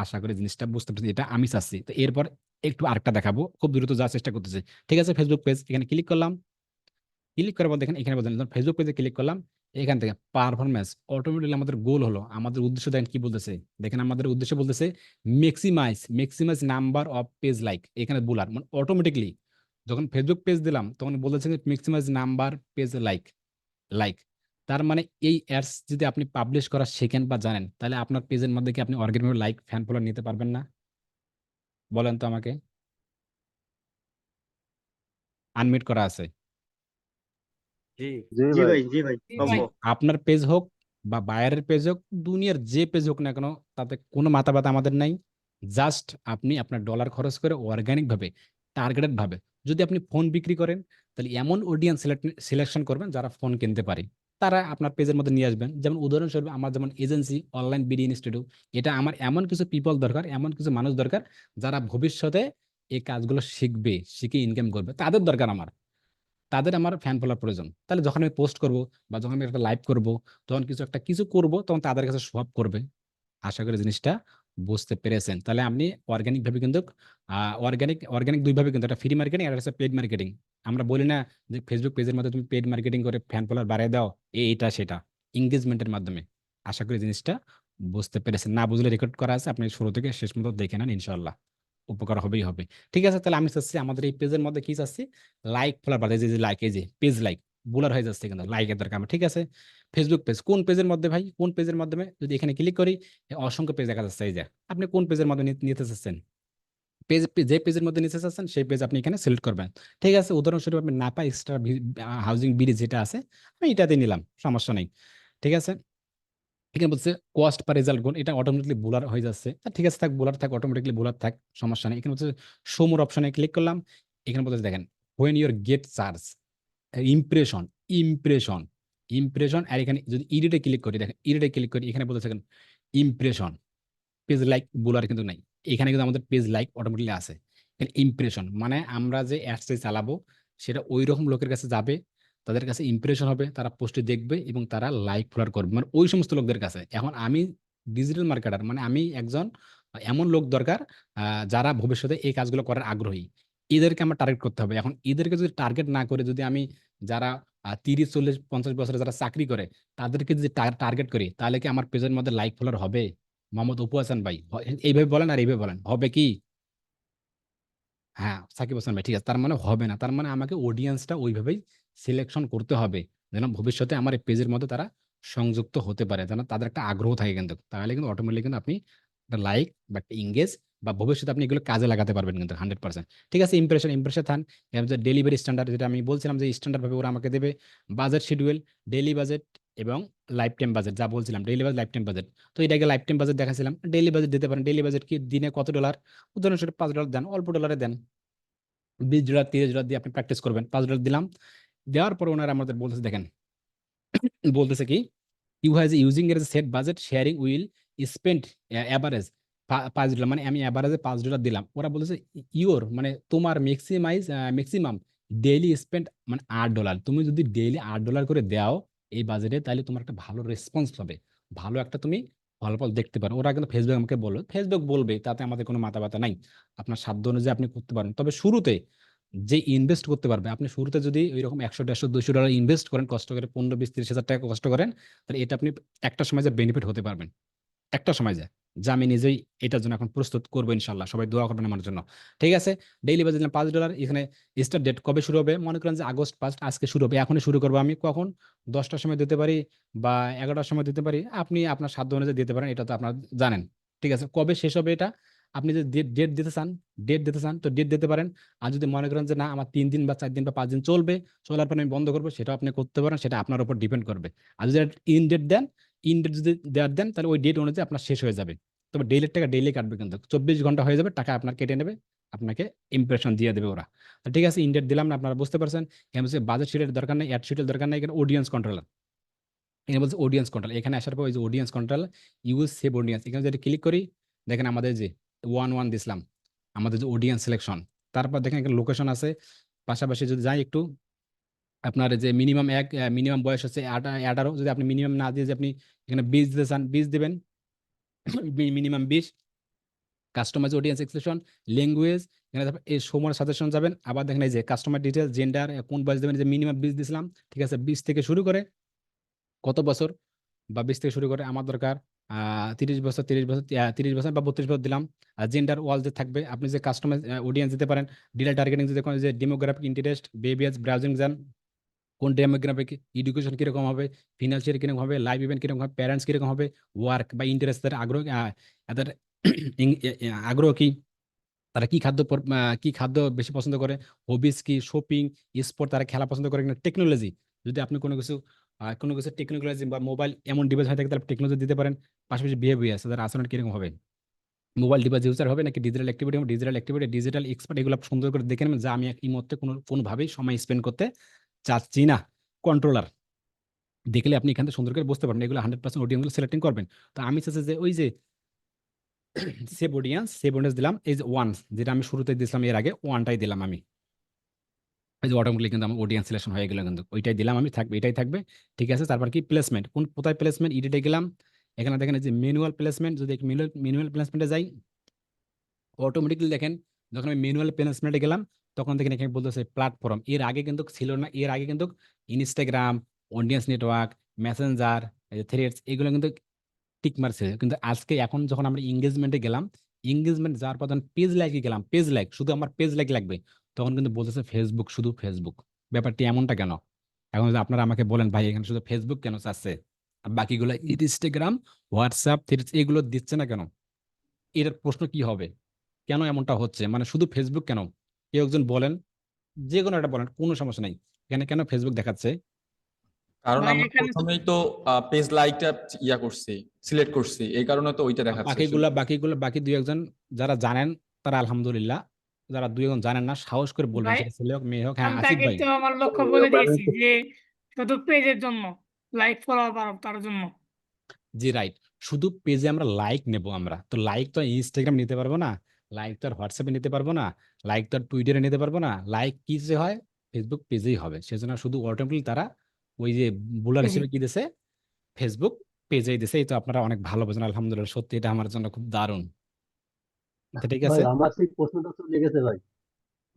আশা করি জিনিসটা বুঝতে পারছি, এটা আমি চাচ্ছি। তো এরপর একটু আরেকটা দেখাবো, খুব দ্রুত যাওয়ার চেষ্টা করতেছি। ঠিক আছে, ফেসবুক পেজ এখানে ক্লিক করলাম। ক্লিক করার পর দেখেন এখানে বলছেন ফেসবুক পেজে ক্লিক করলাম। এখান থেকে পারফরমেন্স অটোমেটিকলি আমাদের গোল হলো, আমাদের উদ্দেশ্য দেখেন কি বলতেছে। দেখেন আমাদের উদ্দেশ্য বলতেছে maximise number of page like, এখানে বুলার মানে অটোমেটিকলি যখন ফেসবুক পেজ দিলাম তখন বলেছে যে maximise number page like like. তার মানে এই অ্যাডস যদি আপনি পাবলিশ করা শেখেন বা জানেন, তাহলে আপনার পেজের মধ্যে কি আপনি অর্গানিক লাইক ফ্যান ফলোয়ার নিতে পারবেন না? বলেন তো আমাকে। আনমিউট করা আছে।
জি
জি
জি
ভাই।
ভাই, জি ভাই,
জি,
সম্ভব।
আপনার পেজ হোক বা বায়ারের পেজ হোক, দুনিয়ার যে পেজ হোক না কেন, তাতে কোনো মাথা ব্যথা আমাদের নাই। জাস্ট আপনি আপনার ডলার খরচ করে অর্গানিক ভাবে, টার্গেটেড ভাবে, যদি আপনি ফোন বিক্রি করেন তাহলে এমন অডিয়েন্স সিলেকশন করবেন যারা ফোন কিনতে পারে, তারা আপনার পেজের মধ্যে নিয়ে আসবেন। যেমন উদাহরণস্বরূপ আমার যেমন এজেন্সি অনলাইন বিডি ইনস্টিটিউট, এটা আমার এমন কিছু পিপল দরকার, এমন কিছু মানুষ দরকার যারা ভবিষ্যতে এই কাজগুলো শিখবে, শিখে ইনকাম করবে, তাদের দরকার আমার। তাদের আমার ফ্যান ফলোয়ার প্রয়োজন। তাহলে যখন আমি পোস্ট করব বা যখন আমি একটা লাইভ করব, তখন কিছু করব, তখন তাদের কাছে শো আপ করবে। আশা করি জিনিসটা বুঝতে পেরেছেন? তাহলে আপনি অর্গানিক ভাবে কিন্তু অর্গানিক দুই ভাবে কিন্তু একটা ফ্রি মার্কেটিং আর একটা পেইড মার্কেটিং। আমরা বলি না যে ফেসবুক পেজের মধ্যে তুমি পেইড মার্কেটিং করে ফ্যান ফলোয়ার বাড়ায় দাও, এটা সেটা এনগেজমেন্টের মাধ্যমে। আশা করি জিনিসটা বুঝতে পেরেছেন। না বুঝলে রেকর্ড করা আছে, আপনি শুরু থেকে শেষ পর্যন্ত দেখে নেন, ইনশাল্লাহ উপকার হবেই হবে। ঠিক আছে, তাহলে আমি চাচ্ছি আমাদের এই পেজের মধ্যে কি চাচ্ছি, লাইক ফলোয়ার বাড়াই, যে লাইক, এই যে পেজ লাইক বুলার হয়ে যাচ্ছে কিন্তু লাইকের দরকার আমার। ঠিক আছে, ফেসবুক পেজ কোন পেজের মধ্যে ভাই, কোন পেজের মাধ্যমে, যদি এখানে ক্লিক করি অসংখ্য পেজ দেখা যাচ্ছে। এই যে আপনি কোন পেজের মধ্যে নিতে চাচ্ছেন, যে পেজের মধ্যে নিতে চাচ্ছেন সেই পেজ আপনি এখানে সিলেক্ট করবেন। ঠিক আছে, উদাহরণস্বরূপ আপনি নাপা এক্সট্রা হাউজিং ব্রিজ যেটা আছে আমি এটাতে নিলাম, সমস্যা নেই। ঠিক আছে, এখানে বলছে কস্ট পার রেজাল্ট গুণ, এটা অটোমেটিকলি বুলার হয়ে যাচ্ছে। ঠিক আছে, থাক বুলার থাক, অটোমেটিকলি বুলার থাক, সমস্যা নেই। এখানে বলছে শো মোর অপশনে ক্লিক করলাম। এখানে বলছে দেখেন when your get charge impression impression impression, আর এখানে যদি ইডিটে ক্লিক করি, দেখেন ইডিটে ক্লিক করি, এখানে বলতে থাকেন ইমপ্রেশন, পেজ লাইক বুলার কিন্তু নাই। এখানে কিন্তু আমাদের পেজ লাইক অটোমেটিকলি আছে। ইমপ্রেশন মানে আমরা যে অ্যাডসে চালাবো সেটা ওই রকম লোকের কাছে যাবে, তাদের কাছে ইমপ্রেশন হবে, তারা পোস্টে দেখবে এবং তারা লাইক ফলোয়ার করবে, মানে ওই সমস্ত লোকদের কাছে। এখন আমি ডিজিটাল মার্কেটার, মানে আমি একজন এমন লোক দরকার যারা ভবিষ্যতে এই কাজগুলো করার আগ্রহী, এদেরকে আমার টার্গেট করতে হবে। এখন এদেরকে যদি টার্গেট না করে যদি আমি যারা 30, 40, 50 বছরে যারা চাকরি করে তাদেরকে যদি টার্গেট করি, তাহলে কি আমার পেজের মধ্যে লাইক ফলোয়ার হবে? মোহাম্মদ অপু হাসান ভাই, এইভাবে বলেন আর এইভাবে বলেন, হবে কি? হ্যাঁ, সাকিব হাসান ভাই, ঠিক আছে, তার মানে হবে না। তার মানে আমাকে অডিয়েন্সটা ওইভাবেই সিলেকশন করতে হবে, যেন ভবিষ্যতে আমার এই পেজের মধ্যে তারা সংযুক্ত হতে পারে, যেন তাদের একটা আগ্রহ থাকে কিন্তু, তাহলে কিন্তু অটোমেটিক কিন্তু আপনি একটা লাইক বা একটা ইংগেজ বা ভবিষ্যতে আপনি এগুলো কাজে লাগাতে পারবেন কিন্তু 100%। ঠিক আছে, ইমপ্রেশন থান, ডেলিভারি স্ট্যান্ডার্ড, যেটা আমি বলছিলাম যে স্ট্যান্ডার্ড ভাবে ওরা আমাকে দেবে, বাজেট শিডিউল, ডেইলি বাজেট এবং লাইফ টাইম বাজেট, যা বলছিলাম daily budget lifetime budget. তো এটাকে লাইফ টাইম বাজেট দেখাছিলাম, ডেইলি বাজেট দিতে পারেন। ডেইলি বাজেট কি, দিনে কত ডলার, উদাহরণস্বরূপ $5 দেন, অল্প ডলারে দেন, $20 $30 দিয়ে আপনি প্র্যাকটিস করবেন। $5 দিলাম, দেওয়ার পর ওনারা আমাদের বলতেছে দেখেন, বলতেছে কি, ইউ হ্যাজ ইউজিং এর set budget sharing will spend average $5, মানে আমি অ্যাভারেজে $5 দিলাম। ওরা বলতেছে ইওর মানে তোমার ম্যাক্সিমাম ডেইলি স্পেন্ড মানে $8। তুমি যদি ডেইলি $8 করে দাও এই বাজেটে, তাহলে তোমার একটা ভালো রেসপন্স হবে, ভালো একটা তুমি ফলাফল দেখতে পারো। ওরা কিন্তু ফেসবুক আমাকে বললো, ফেসবুক বলবে, তাতে আমাদের কোনো মাথা ব্যথা নাই। আপনার সাধ্য অনুযায়ী আপনি করতে পারেন, তবে শুরুতে যে ইনভেস্ট করতে পারবে, আপনি শুরুতে যদি ওইরকম 100, 150, 200 ডলার ইনভেস্ট করেন, কষ্ট করে 15, 20, 30 হাজার টাকা কষ্ট করেন, তাহলে এটা আপনি একটা সময় যে বেনিফিট হতে পারবেন, একটা সময় যায়, যা আমি নিজেই এটার জন্য এখন প্রস্তুত করবো ইনশাল্লাহ। সবাই দোয়া করবেন আমার জন্য। ঠিক আছে, ডেইলি বাজেট $5। এখানে স্টার্ট ডেট কবে শুরু হবে, মনে করেন যে আগস্ট 1 আজকে শুরু হবে, এখনই শুরু করবো আমি। কখন, 10টার সময় দিতে পারি বা 11টার সময় দিতে পারি, আপনি আপনার সাধ্য অনুযায়ী দিতে পারেন, এটা তো আপনার জানেন। ঠিক আছে, কবে শেষ হবে এটা, আপনি যদি ডেট দিতে চান তো ডেট দিতে পারেন। আর যদি মনে করেন যে না আমার 3 দিন বা 4 দিন বা 5 দিন চলবে, চলার পর আমি বন্ধ করবো, সেটাও আপনি করতে পারেন, সেটা আপনার উপর ডিপেন্ড করবে। আর যদি ইন ডেট দেন, ইনডেট যদি দেওয়ার দেন, তাহলে ওই ডেট অনুযায়ী আপনার শেষ হয়ে যাবে। তবে ডেইলির টাকা ডেইলি কাটবে, কিন্তু 24 ঘন্টা হয়ে যাবে, টাকা আপনার কেটে নেবে, আপনাকে ইমপ্রেশন দিয়ে দেবে ওরা। তো ঠিক আছে, ইনডেট দিলাম না, আপনারা বুঝতে পারছেন। এখানে বলছে বাজেট শিটের দরকার নেই, অ্যাড শিটের দরকার নেই, এখানে অডিয়েন্স কন্ট্রোলার, এখানে বলছে অডিয়েন্স কন্ট্রোল। এখানে আসার পর ওই যে audience control, use save audience, এখানে যদি ক্লিক করি, দেখেন আমাদের যে 1 1 দিছিলাম, আমাদের যে অডিয়েন্স সিলেকশন, তারপর দেখেন এখানে লোকেশন আছে। পাশাপাশি যদি যাই একটু, আপনার যে মিনিমাম বয়স হচ্ছে 18, যদি আপনি মিনিমাম না দিয়ে যে আপনি এখানে 20 দিতে চান, 20 দিবেন, minimum 20। Customise audience expression, language, এখানে তারপর এই সময় সাজেশন যাবেন। আবার দেখেন এই যে কাস্টমার ডিটেলস, জেন্ডার, কোন বয়স দেবেন, যে মিনিমাম 20 দিছিলাম। ঠিক আছে, 20 থেকে শুরু করে কত বছর, বা 20 থেকে শুরু করে আমার দরকার 30 বছর, 30 বছর, 30 বছর বা 32 বছর দিলাম। আর জেন্ডার ওয়াল যে থাকবে, আপনি যে কাস্টমাইজ অডিয়েন্স দিতে পারেন। ডিটেল টার্গেটিং যদি করেন, যে ডেমোগ্রাফিক ইন্টারেস্ট, বেবিয়াজ ব্রাউজিং যান, কোন ডেমোগ্রাফিক, এডুকেশন কিরকম হবে, ফিনান্সিয়াল কিরকম হবে, লাইফ ইভেন্ট কিরকম হবে, প্যারেন্টস কিরকম হবে, ওয়ার্ক বা ইন্টারেস্ট, তাদের আগ্রহ, তাদের আগ্রহ কি, তারা কি খাদ্য বেশি পছন্দ করে, হবিস কি, শপিং, স্পোর্ট, তারা খেলা পছন্দ করে কিনা, টেকনোলজি, যদি আপনি কোনো কিছু টেকনোলজি বা মোবাইল এমন ডিভাইস হয়ে থাকে, তাহলে টেকনোলজি দিতে পারেন। পাশাপাশি বিহেভিয়ার, তাদের আচরণ কিরকম হবে, মোবাইল ডিভাইস ইউজার হবে নাকি ডিজিটাল এক্সপার্ট, এগুলো আপনি সুন্দর করে দেখে নেবেন, যে আমি এই মুহূর্তে কোনোভাবেই সময় স্পেন্ড করতে চাচ্ছি না। কন্ট্রোলার দেখলে আপনি এখান থেকে সুন্দর করে বুঝতে পারবেন, এগুলো 100% অডিয়েন্স গুলো সিলেক্টিং করবেন। তো আমি চাচ্ছি যে ওই যে সেভ অডিয়েন্স দিলাম, এই যে ওয়ান, যেটা আমি শুরুতে দিয়েছিলাম, এর আগে ওয়ানটাই দিলাম আমি। এই যে অটোমেটিক কিন্তু আমার অডিয়েন্স সিলেকশন হয়ে গেল, কিন্তু ওইটাই দিলাম আমি, থাকবে, এটাই থাকবে। ঠিক আছে, তারপর কি প্লেসমেন্ট, কোথায় প্লেসমেন্ট, এডিটে গেলাম। এখানে দেখেন এই যে ম্যানুয়াল প্লেসমেন্ট, যদি ম্যানুয়াল প্লেসমেন্টে যাই, অটোমেটিক্যালি দেখেন যখন আমি ম্যানুয়াল প্লেসমেন্টে গেলাম, তখন দেখেন এখানে বলতেছে প্ল্যাটফর্ম। এর আগে কিন্তু ছিল না, এর আগে কিন্তু Instagram, audience network, Messenger, threads, এগুলো কিন্তু টিক মারছে। কিন্তু আজকে এখন যখন আমরা এঙ্গেজমেন্টে গেলাম, এঙ্গেজমেন্ট যাওয়ার পর যখন পেজ লাইকে গেলাম, পেজ লাইক, শুধু আমার পেজ লাইক লাগবে, তখন কিন্তু বলতেছে ফেসবুক, শুধু ফেসবুক। ব্যাপারটি এমনটা কেন? এখন যদি আপনারা আমাকে বলেন ভাই এখানে শুধু ফেসবুক কেন চাচ্ছে, আর বাকিগুলো ইনস্টাগ্রাম, হোয়াটসঅ্যাপ, থ্রেডস এগুলো দিচ্ছে না কেন? এটার প্রশ্ন কি হবে? কেন এমনটা হচ্ছে, মানে শুধু ফেসবুক কেন? কেউ একজন বলেন, যে কোনো একটা বলেন, কোনো সমস্যা নাই, এখানে কেন ফেসবুক দেখাচ্ছে?
কারণ
ভাই
আমরা
এখানে তো
প্রথমেই তো পেজ লাইকটা করছি, সিলেক্ট করছি, এই কারণে তো ওইটা দেখাচ্ছে
বাকি দুই একজন যারা জানেন তারা আলহামদুলিল্লাহ, যারা দুই একজন জানেন না সাহস করে বলবেন,
ভাই
সেটা ছেলে হোক মেয়ে হোক। হ্যাঁ,
আমি
আসিফ
তাকে
ভাই।
তো আমার লক্ষ্য বলে দিয়েছি যে শুধু পেজের জন্য, লাইক ফলোয়ার বাড়াবো তার জন্য।
জি রাইট, শুধু পেজে আমরা লাইক নেব। আমরা তো লাইক তো ইনস্টাগ্রাম নিতে পারবো না, লাইক তো আর হোয়াটসঅ্যাপে নিতে পারবো না, লাইক তো আর টুইটারে নিতে পারবো না। লাইক কি যে হয়, ফেসবুক পেজেই হবে। সেজন্য শুধু অটোমেটিক তারা ওই যে বুলার হিসেবে কি দিছে, ফেসবুক পেজেই দিছে। এই তো আপনারা অনেক ভালো বোঝেন, আলহামদুলিল্লাহ, সত্যি এটা আমার জন্য খুব দারুণ। তো ঠিক
ভাই
আছে।
আমার সেই প্রশ্নটা চলে গেছে ভাই।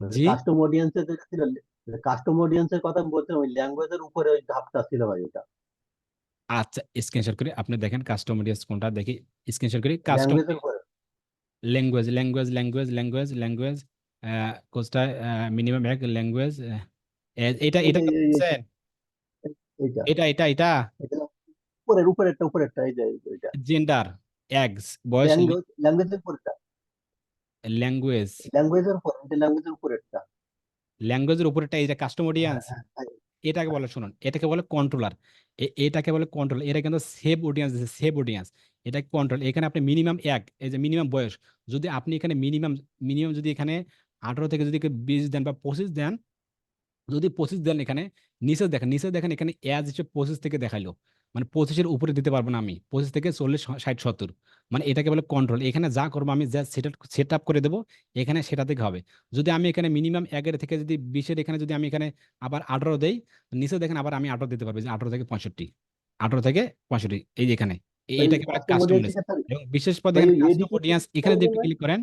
জি,
কাস্টম অডিয়েন্সের যেটা ছিল, কাস্টম অডিয়েন্সের কথা বলতে ওই ল্যাঙ্গুয়েজের উপরে ওই ধাপটা ছিল ভাই, ওটা
আচ্ছা, স্ক্রিনশট করি, আপনি দেখেন কাস্টম অডিয়েন্স কোনটা, দেখি স্ক্রিনশট করি। কাস্টম
ল্যাঙ্গুয়েজের উপরে।
ল্যাঙ্গুয়েজ কোথায়, মিনিমাম এক ল্যাঙ্গুয়েজ, এটা
এই
এটা
যে
তো বলছেন,
এইটা
এটা
এটা উপরেরটা এই যে এইটা
জেন্ডার, এক্স, বয়স,
ল্যাঙ্গুয়েজের উপরেরটা,
ল্যাঙ্গুয়েজ,
ল্যাঙ্গুয়েজের উপর, এটা ল্যাঙ্গুয়েজের উপরেরটা।
ল্যাঙ্গুয়েজের উপরেটা এই যে কাস্টম
হ্যাঁ
অডিয়েন্স,
হ্যাঁ হ্যাঁ
এটাকে বলে, শুনুন, এটাকে বলে কন্ট্রোলার। এটাকে বলে কন্ট্রোল। এটা কিন্তু সেভ অডিয়েন্স দিচ্ছে, সেভ অডিয়েন্স, এটা কন্ট্রোল। এখানে আপনি মিনিমাম এক, এই যে মিনিমাম বয়স, যদি আপনি এখানে মিনিমাম মিনিমাম যদি এখানে 18 থেকে যদি 20 দেন বা 25 দেন, যদি 25 দেন, এখানে নিচে দেখেন এখানে এজ হিসেবে 25 থেকে দেখাইলো, মানে 25-এর উপরে দিতে পারবো না আমি, 25 থেকে 40, 60, 70। মানে এটাকে বলে কন্ট্রোল। এখানে যা করবো আমি, যা সেট আপ করে দেবো, এখানে সেটা থেকে হবে। যদি আমি এখানে মিনিমাম 1 থেকে যদি 20-এর, এখানে যদি আমি এখানে আবার 18 দেই, নিচে দেখেন আবার আমি 18 দিতে পারবো, যে 18 থেকে 65, 18 থেকে 65, এই যে এখানে
ভাই,
এটাকে বলে
কাস্টম
কাস্টম।
অডিয়েন্সের ক্ষেত্রে
এবং বিশেষ পদে
ভাই
এখানে
ওই
কাস্টম
এডিটিং
অডিয়েন্স, এখানে যদি একটু ক্লিক করেন,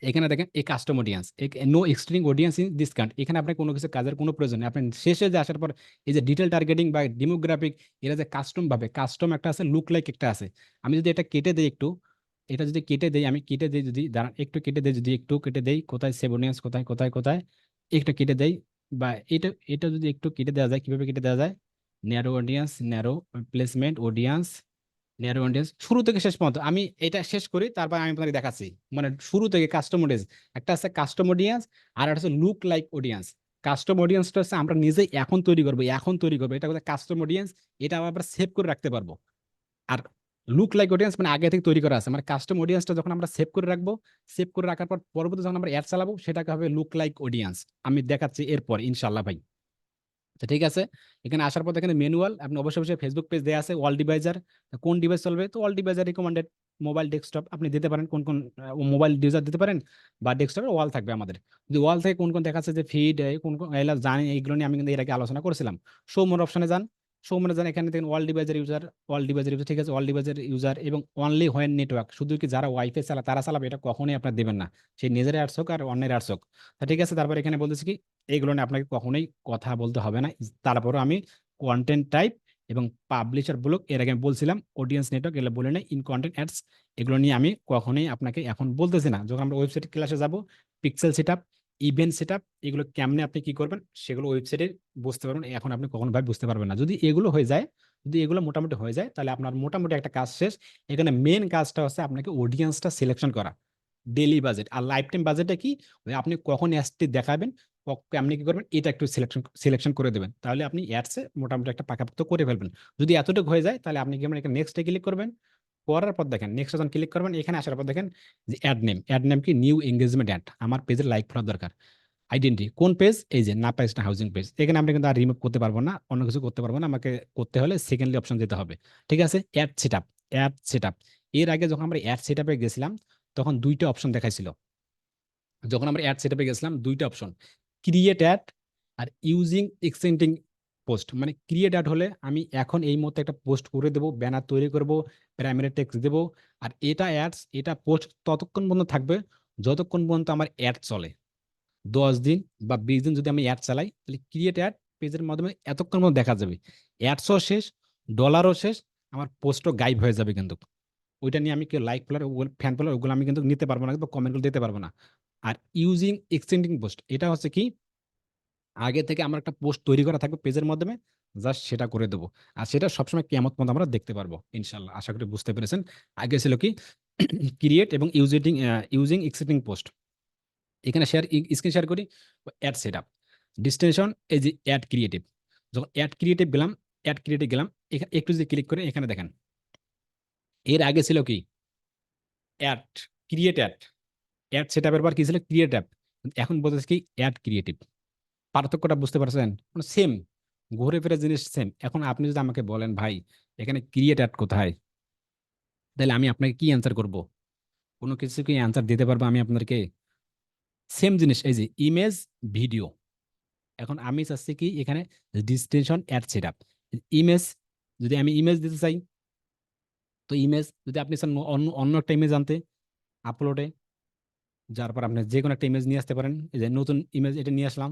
এখানে দেখেন এই custom audience, no existing audience in this count. এখানে আপনার কোনো কিছু কাজের কোনো প্রয়োজন নেই। আপনি শেষে যে আসার পর এই যে ডিটেল টার্গেটিং বা ডেমোগ্রাফিক, এরা যে কাস্টম ভাবে, কাস্টম একটা আছে, লুক লাইক একটা আছে। আমি যদি এটা কেটে দেই একটু, এটা যদি কেটে দেই, আমি কেটে দেই, যদি দাঁড়ান একটু কেটে দেই, যদি একটু কেটে দেই, কোথায় সেভ অডিয়েন্স, কোথায় একটু কেটে দেই, বা এটা এটা যদি একটু কেটে দেওয়া যায়, কিভাবে কেটে দেওয়া যায়, narrow audience, narrow placement audience, narrow audience, শুরু থেকে শেষ পর্যন্ত আমি এটা শেষ করি, তারপর আমি আপনাকে দেখাচ্ছি। মানে শুরু থেকে কাস্টম অডিয়েন্স, একটা আছে কাস্টম অডিয়েন্স, আর একটা হচ্ছে লুক লাইক অডিয়েন্স। কাস্টম অডিয়েন্সটা হচ্ছে আমরা নিজেই এখন তৈরি করবো, এটা হচ্ছে কাস্টম অডিয়েন্স। এটা আবার সেভ করে রাখতে পারবো। আর লুক লাইক অডিয়েন্স মানে আগে থেকে তৈরি করা আছে। মানে কাস্টম অডিয়েন্সটা যখন আমরা সেভ করে রাখবো, সেভ করে রাখার পর পরবর্তী যখন আমরা অ্যাড চালাবো, সেটাকে হবে লুক লাইক অডিয়েন্স। আমি দেখাচ্ছি এরপর ইনশাল্লাহ ভাই। তো ঠিক আছে, এখানে আসার পর এখানে ম্যানুয়াল, আপনি অবশ্যই ফেসবুক পেজ দেওয়া আছে, অল ডিভাইজার, কোন ডিভাইস চলবে, তো all Deviser recommended, mobile, desktop আপনি দিতে পারেন, কোন কোন মোবাইল ইউজার দিতে পারেন, বা ডেস্কটপে ওয়াল থাকবে আমাদের। যদি ওয়াল থেকে কোন কোন দেখাচ্ছে যে ফিড, কোন কোন এগুলো জানি, এইগুলো নিয়ে আমি কিন্তু এর আগে আলোচনা করেছিলাম। শো মোর অপশনে যান, শো মোরে যান, এখানে দেখেন অল ডিভাইজার ইউজার, ঠিক আছে, অল ডিভাইজার ইউজার এবং অনলি হোয়েন নেটওয়ার্ক, শুধু কি যারা ওয়াইফাই চালা তারা চালাবে, এটা কখনোই আপনার দেবেন না, সেই নিজের অ্যাডস হোক আর অন্যের অ্যাডস হোক। তা ঠিক আছে, তারপর এখানে বলতেছি কি, এইগুলো নিয়ে আপনাকে কখনোই কথা বলতে হবে না। তারপরও আমি কন্টেন্ট টাইপ এবং পাবলিশার ব্লক, এর আগে আমি বলছিলাম, অডিয়েন্স নেটওয়ার্ক, এগুলো বলে নেই, ইন কন্টেন্ট অ্যাডস, এগুলো নিয়ে আমি কখনোই আপনাকে এখন বলতেছি না। যখন আমরা ওয়েবসাইট ক্লাসে যাব, পিক্সেল সেটআপ, ইভেন্ট সেটআপ, এগুলো কেমনে আপনি কি করবেন, সেগুলো ওয়েবসাইটে বুঝতে পারবেন। এখন আপনি কখনো ভাবে বুঝতে পারবেন না। যদি এগুলো হয়ে যায়, যদি এগুলো মোটামুটি হয়ে যায়, তাহলে আপনার মোটামুটি একটা কাজ শেষ। এখানে মেন কাজটা হচ্ছে আপনাকে অডিয়েন্সটা সিলেকশন করা, ডেইলি বাজেট আর লাইফ টাইম বাজেটটা কি, ওই আপনি কখন অ্যাডসটি দেখাবেন, আপনি কি করবেন, এটা একটু সিলেকশন করে দেবেন, তাহলে আপনি অ্যাডসে মোটামুটি একটা পাকাপোক্ত করে ফেলবেন। যদি এতটুকু হয়ে যায়, তাহলে আপনি কি করবেন, এখানে নেক্সটে ক্লিক করবেন, করার পর দেখেন নেক্সট যখন ক্লিক করবেন, এখানে আসার পর দেখেন যে অ্যাড নেম কি, নিউ এঙ্গেজমেন্ট অ্যাড, আমার পেজের লাইক ফলোয়ার দরকার, আইডেন্টি কোন পেজ, এই যে না পেজটা হাউজিং পেজ। এখানে আমরা কিন্তু আর রিমুভ করতে পারবো না, অন্য কিছু করতে পারবো না, আমাকে করতে হলে সেকেন্ডলি অপশন দিতে হবে। ঠিক আছে, অ্যাড সেটআপ। এর আগে যখন আমরা অ্যাড সেটআপে গেছিলাম, তখন দুইটা অপশন দেখাইছিল। যখন আমরা অ্যাড সেটআপে গেছিলাম, দুইটা option, create add are using extending post, মানে ক্রিয়েট অ্যাড হলে আমি এখন এই মুহূর্তে একটা পোস্ট করে দেবো, ব্যানার তৈরি করব, প্রাইমারি টেক্সট দেবো, আর এটা অ্যাডস, এটা পোস্ট ততক্ষণ পর্যন্ত থাকবে যতক্ষণ পর্যন্ত আমার অ্যাড চলে। 10 দিন বা 20 দিন যদি আমি অ্যাড চালাই, তাহলে ক্রিয়েট অ্যাড পেজের মাধ্যমে এতক্ষণ মধ্যে দেখা যাবে, অ্যাডসও শেষ, ডলারও শেষ, আমার পোস্টও গায়েব হয়ে যাবে। কিন্তু ওইটা নিয়ে আমি কেউ লাইক ফলোয়ার, ফ্যান ফলোয়ার ওগুলো আমি কিন্তু নিতে পারবো না, বা কমেন্টগুলো দিতে পারবো না। আর ইউজিং এক্সটেন্ডিং পোস্ট, এটা হচ্ছে কি, আগে থেকে আমার একটা পোস্ট তৈরি করা থাকবে পেজের মাধ্যমে, জাস্ট সেটা করে দেবো। আর সেটা সবসময় কিয়ামত পর্যন্ত আমরা দেখতে পারবো ইনশাল্লাহ। আশা করি বুঝতে পেরেছেন। আগে ছিল কি ক্রিয়েট এবং ইউজিং এক্সটেন্ডিং পোস্ট। এখানে স্ক্রিন শেয়ার করি, অ্যাড সেট আপ, ডিস্টিনেশন, এই যে অ্যাড ক্রিয়েটিভ। যখন অ্যাড ক্রিয়েটিভ গেলাম, এখানে একটু যদি ক্লিক করে এখানে দেখেন, এর আগে ছিল কি অ্যাড ক্রিয়েট অ্যাড সেট আপের পর কি ছিল ক্রিয়েট অ্যাপ, এখন বলতেছে কি অ্যাড ক্রিয়েটিভ। পার্থক্যটা বুঝতে পারছেন? সেম, ঘুরে ফিরে জিনিস সেম। এখন আপনি যদি আমাকে বলেন ভাই এখানে ক্রিয়েট অ্যাড কোথায়, তাহলে আমি আপনাকে কি অ্যান্সার করব? কোনো কিছু কি অ্যান্সার দিতে পারবো আমি আপনাদেরকে? সেম জিনিস, এই যে ইমেজ ভিডিও। এখন আমি চাচ্ছি কি এখানে destination ad set up, image, যদি আমি ইমেজ দিতে চাই, তো ইমেজ যদি আপনি চান অন্য অন্য একটা ইমেজ আনতে, আপলোডে যার পর আপনি যে কোনো একটা ইমেজ নিয়ে আসতে পারেন। এই যে নতুন ইমেজ এটা নিয়ে আসলাম,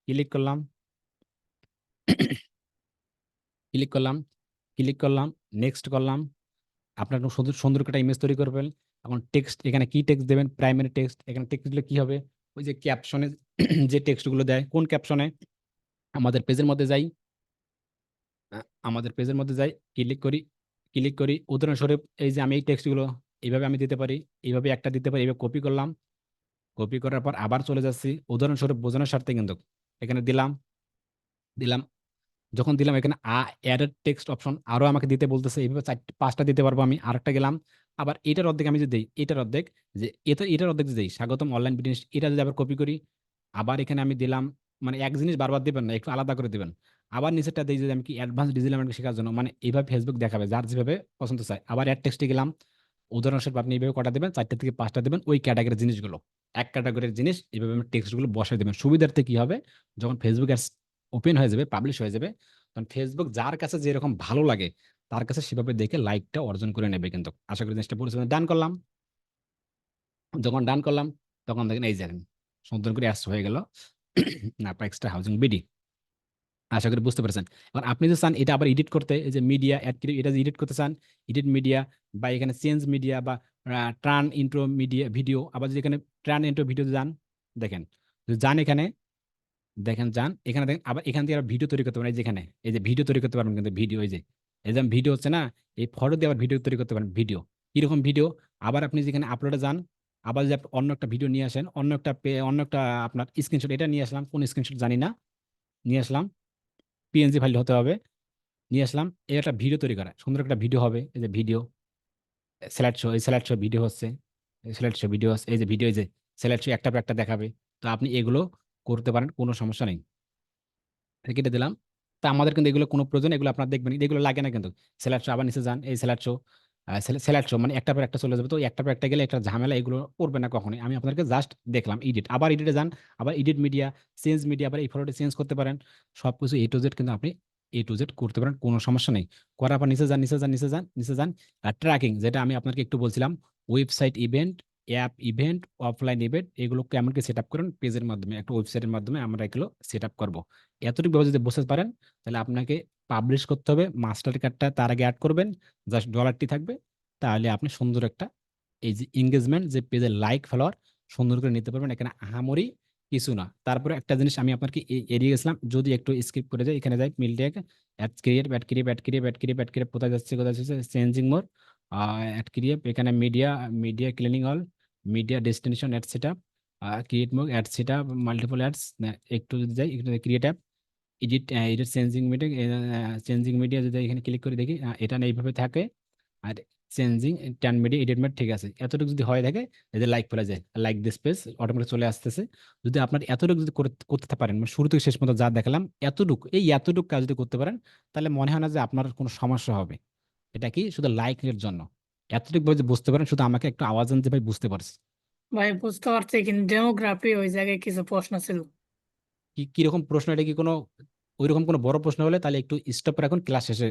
ক্লিক করলাম, ক্লিক করলাম, নেক্সট করলাম। আপনার একদম সুন্দর সুন্দর একটা ইমেজ তৈরি করবেন। এখন টেক্সট, এখানে কি টেক্সট দেবেন? Primary text. এখানে টেক্সট দিলে কি হবে? ওই যে ক্যাপশনে যে টেক্সটগুলো দেয়, কোন ক্যাপশনে? আমাদের পেজের মধ্যে যাই, আমাদের পেজের মধ্যে যাই, ক্লিক করি। উদাহরণস্বরূপ এই যে আমি এই টেক্সটগুলো এইভাবে আমি দিতে পারি, এইভাবে একটা দিতে পারি, এইভাবে কপি করলাম, কপি করার পর আবার চলে যাচ্ছি, উদাহরণস্বরূপ বোঝানোর স্বার্থে কিন্তু এখানে দিলাম, দিলাম। যখন দিলাম এখানে অ্যাডেড টেক্সট অপশন আরো আমাকে দিতে বলতেছে, এইভাবে 4-5টা দিতে পারবো আমি। আরেকটা গেলাম, আবার এটার অর্ধেক আমি যদি দিই, এটার অর্ধেক, যে এটার অর্ধেক যদি দিই, স্বাগতম অনলাইন বিজনেস, এটা যদি আবার কপি করি, আবার এখানে আমি দিলাম, মানে এক জিনিস বারবার দিবেন না, একটু আলাদা করে দিবেন। আবার নিচেরটা দিই যদি আমি কি অ্যাডভান্স ডিজিটাল মার্কেটিং শেখার জন্য, মানে এইভাবে ফেসবুক দেখাবে যার যেভাবে পছন্দ চায়। আবার অ্যাড টেক্সটে গেলাম, উদাহরণস্বরূপ আপনি এইভাবে কটা দেবেন, 4টা থেকে 5টা দেবেন, ওই ক্যাটাগরির জিনিসগুলো, এক ক্যাটাগরির জিনিস এইভাবে আমি টেক্সটগুলো বসাই দেবেন। সুবিধার্থে কি হবে, যখন ফেসবুক অ্যাডস ওপেন হয়ে যাবে, পাবলিশ হয়ে যাবে, তখন ফেসবুক যার কাছে যেরকম ভালো লাগে তার কাছে সেভাবে দেখে লাইকটা অর্জন করে নেবে। কিন্তু আশা করি জিনিসটা বুঝতে ডান করলাম। যখন ডান করলাম তখন দেখেন এই যে সুন্দর করে অ্যাডস হয়ে গেল না এক্সট্রা হাউজিং বিডি। আশা করি বুঝতে পেরেছেন। এবার আপনি যদি চান এটা আবার এডিট করতে, এই যে মিডিয়া অ্যাড, এটা এডিট করতে চান, এডিট মিডিয়া, বা এখানে চেঞ্জ মিডিয়া, বা টার্ন ইন্ট্রো মিডিয়া ভিডিও, আবার যদি এখানে টার্ন ইন্ট্রো ভিডিও যান, দেখেন যদি যান এখানে, দেখেন যান এখানে, দেখেন আবার এখান থেকে আবার ভিডিও তৈরি করতে পারেন। এই যে এখানে এই যে ভিডিও তৈরি করতে পারবেন, কিন্তু ভিডিও এই যে ভিডিও হচ্ছে না, এই ফটো দিয়ে আবার ভিডিও তৈরি করতে পারেন। ভিডিও কিরকম ভিডিও, আবার আপনি যেখানে আপলোডে যান, আবার যদি আপনি অন্য একটা ভিডিও নিয়ে আসেন, অন্য একটা আপনার স্ক্রিনশট, এটা নিয়ে আসলাম, কোন স্ক্রিনশট জানি না, নিয়ে আসলাম, পিএনজি ফাইল হতে হবে, নিয়ে আসলাম, এই একটা ভিডিও তৈরি করা, সুন্দর একটা ভিডিও হবে। এই যে ভিডিও স্লাইড শো, এই স্লাইড শো ভিডিও হচ্ছে, স্লাইড শো ভিডিও হচ্ছে, এই যে ভিডিও, এই যে স্লাইড শো একটা পর একটা দেখাবে। তো আপনি এগুলো করতে পারেন, কোনো সমস্যা নেই। কেটে দিলাম। তা আমাদের কিন্তু এগুলো কোনো প্রয়োজন, এগুলো আপনার দেখবেন এগুলো লাগে না কিন্তু। স্লাইড শো, আবার নিচে যান, এই স্লাইড শো মানে একটা পর একটা চলে যাবে, তো একটা পর একটা গেলে একটা ঝামেলা, এগুলো করবে না কখনোই। আমি আপনাদেরকে জাস্ট দেখলাম এডিট, আবার এডিটে যান, আবার এডিট মিডিয়া, চেঞ্জ মিডিয়া, আবার এই ফটোটা চেঞ্জ করতে পারেন। সবকিছু এ টু জেড কিন্তু আপনি এ টু জেড করতে পারেন, কোনো সমস্যা নেই। করার পর নিচে যান, নিচে যান। আর ট্র্যাকিং, যেটা আমি আপনাকে একটু বলছিলাম, website event, app event, offline event, এগুলো কেমন কি সেট আপ করেন পেজের মাধ্যমে, একটা ওয়েবসাইটের মাধ্যমে আমরা এগুলো সেট আপ করবো। এতটুকু ভাবে যদি বুঝতে পারেন, তাহলে আপনাকে পাবলিশ করতে হবে, মাস্টার কার্ডটা তার আগে অ্যাড করবেন, জাস্ট ডলারটি থাকবে, তাহলে আপনি সুন্দর একটা এই যে এঙ্গেজমেন্ট, যে পেজের লাইক ফলোয়ার সুন্দর করে নিতে পারবেন। এখানে আহামরি কিছু না। তারপরে একটা জিনিস আমি আপনাকে এড়িয়ে গেছিলাম, যদি একটু স্কিপ করে যাই, এখানে যাই মিলটেক, অ্যাড ক্রিয়েট, কোথায় যাচ্ছে চেঞ্জিং মোর, অ্যাড ক্রিয়েট, এখানে media cleaning all, media destination ad setup, create more ad setup, multiple ads, একটু যদি যাই এখানে create app, edit changing media যদি এখানে ক্লিক করে দেখি, এটা না এইভাবে থাকে। আর চেঞ্জিং টার্ন মিডিয়া এডিটমেন্ট, ঠিক আছে, এতটুকু যদি হয়ে থাকে, এই যে লাইক ফেলা যায়, লাইক দিস পেজ অটোমেটিক চলে আসতেছে। যদি আপনার এতটুকু যদি করতে পারেন, মানে শুরু থেকে শেষ পর্যন্ত যা দেখালাম, এতটুকু কাজ যদি করতে পারেন, তাহলে মনে হয় না যে আপনার কোনো সমস্যা হবে। এটা কি শুধু লাইকের জন্য? এতটুকু ভাবে যদি বুঝতে পারেন, শুধু আমাকে একটু আওয়াজ আনতে ভাই, বুঝতে পারছি
ভাই বুঝতে পারছি, কিন্তু ডেমোগ্রাফি ওই জায়গায় কিছু প্রশ্ন ছিল।
কিরকম প্রশ্ন? এটা কি কোনো ওইরকম কোনো বড় প্রশ্ন হলে তাহলে একটু স্টপ রাখুন, ক্লাস শেষে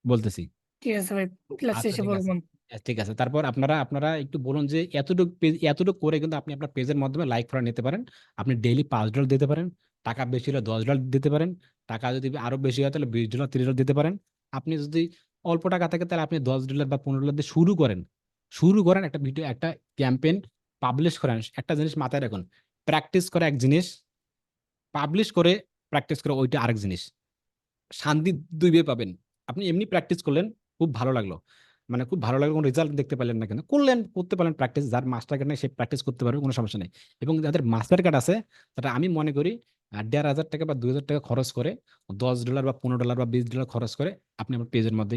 বলতেছি।
ঠিক আছে ভাই, ক্লাস
আচ্ছা
শেষে
ঠিক আছে,
বলবেন।
ঠিক আছে। তারপর আপনারা আপনারা একটু বলুন যে এতটুকু পেজ, এতটুকু করে কিন্তু আপনি আপনার পেজের মাধ্যমে লাইক ফলোয়ার নিতে পারেন। আপনি ডেইলি $5 দিতে পারেন, টাকা বেশি হলে $10 দিতে পারেন, টাকা যদি আরো বেশি হয় তাহলে $20 $30 দিতে পারেন। আপনি যদি অল্প টাকা থাকে তাহলে আপনি $10 বা $15 দিয়ে শুরু করেন। শুরু করেন একটা ভিডিও, একটা ক্যাম্পেইন পাবলিশ করেন। একটা জিনিস মাথায় রাখুন, প্র্যাকটিস করা এক জিনিস, পাবলিশ করে প্র্যাকটিস করে ওইটা আরেক জিনিস। শান্তি দুই ভাবে পাবেন। আপনি এমনি প্র্যাকটিস করলেন, খুব ভালো লাগলো, মানে খুব ভালো লাগলো, কোনো রেজাল্ট দেখতে পেলেন না, কিন্তু করলেন, করতে পারলেন প্র্যাকটিস। যার মাস্টার কার্ড নেই সে প্র্যাকটিস করতে পারবে, কোনো সমস্যা নেই। এবং যাদের মাস্টার কার্ড আছে তারা আমি মনে করি 1,500 টাকা বা 2,000 টাকা খরচ করে, $10 বা $15 বা $20 খরচ করে আপনি আপনার পেজের মধ্যে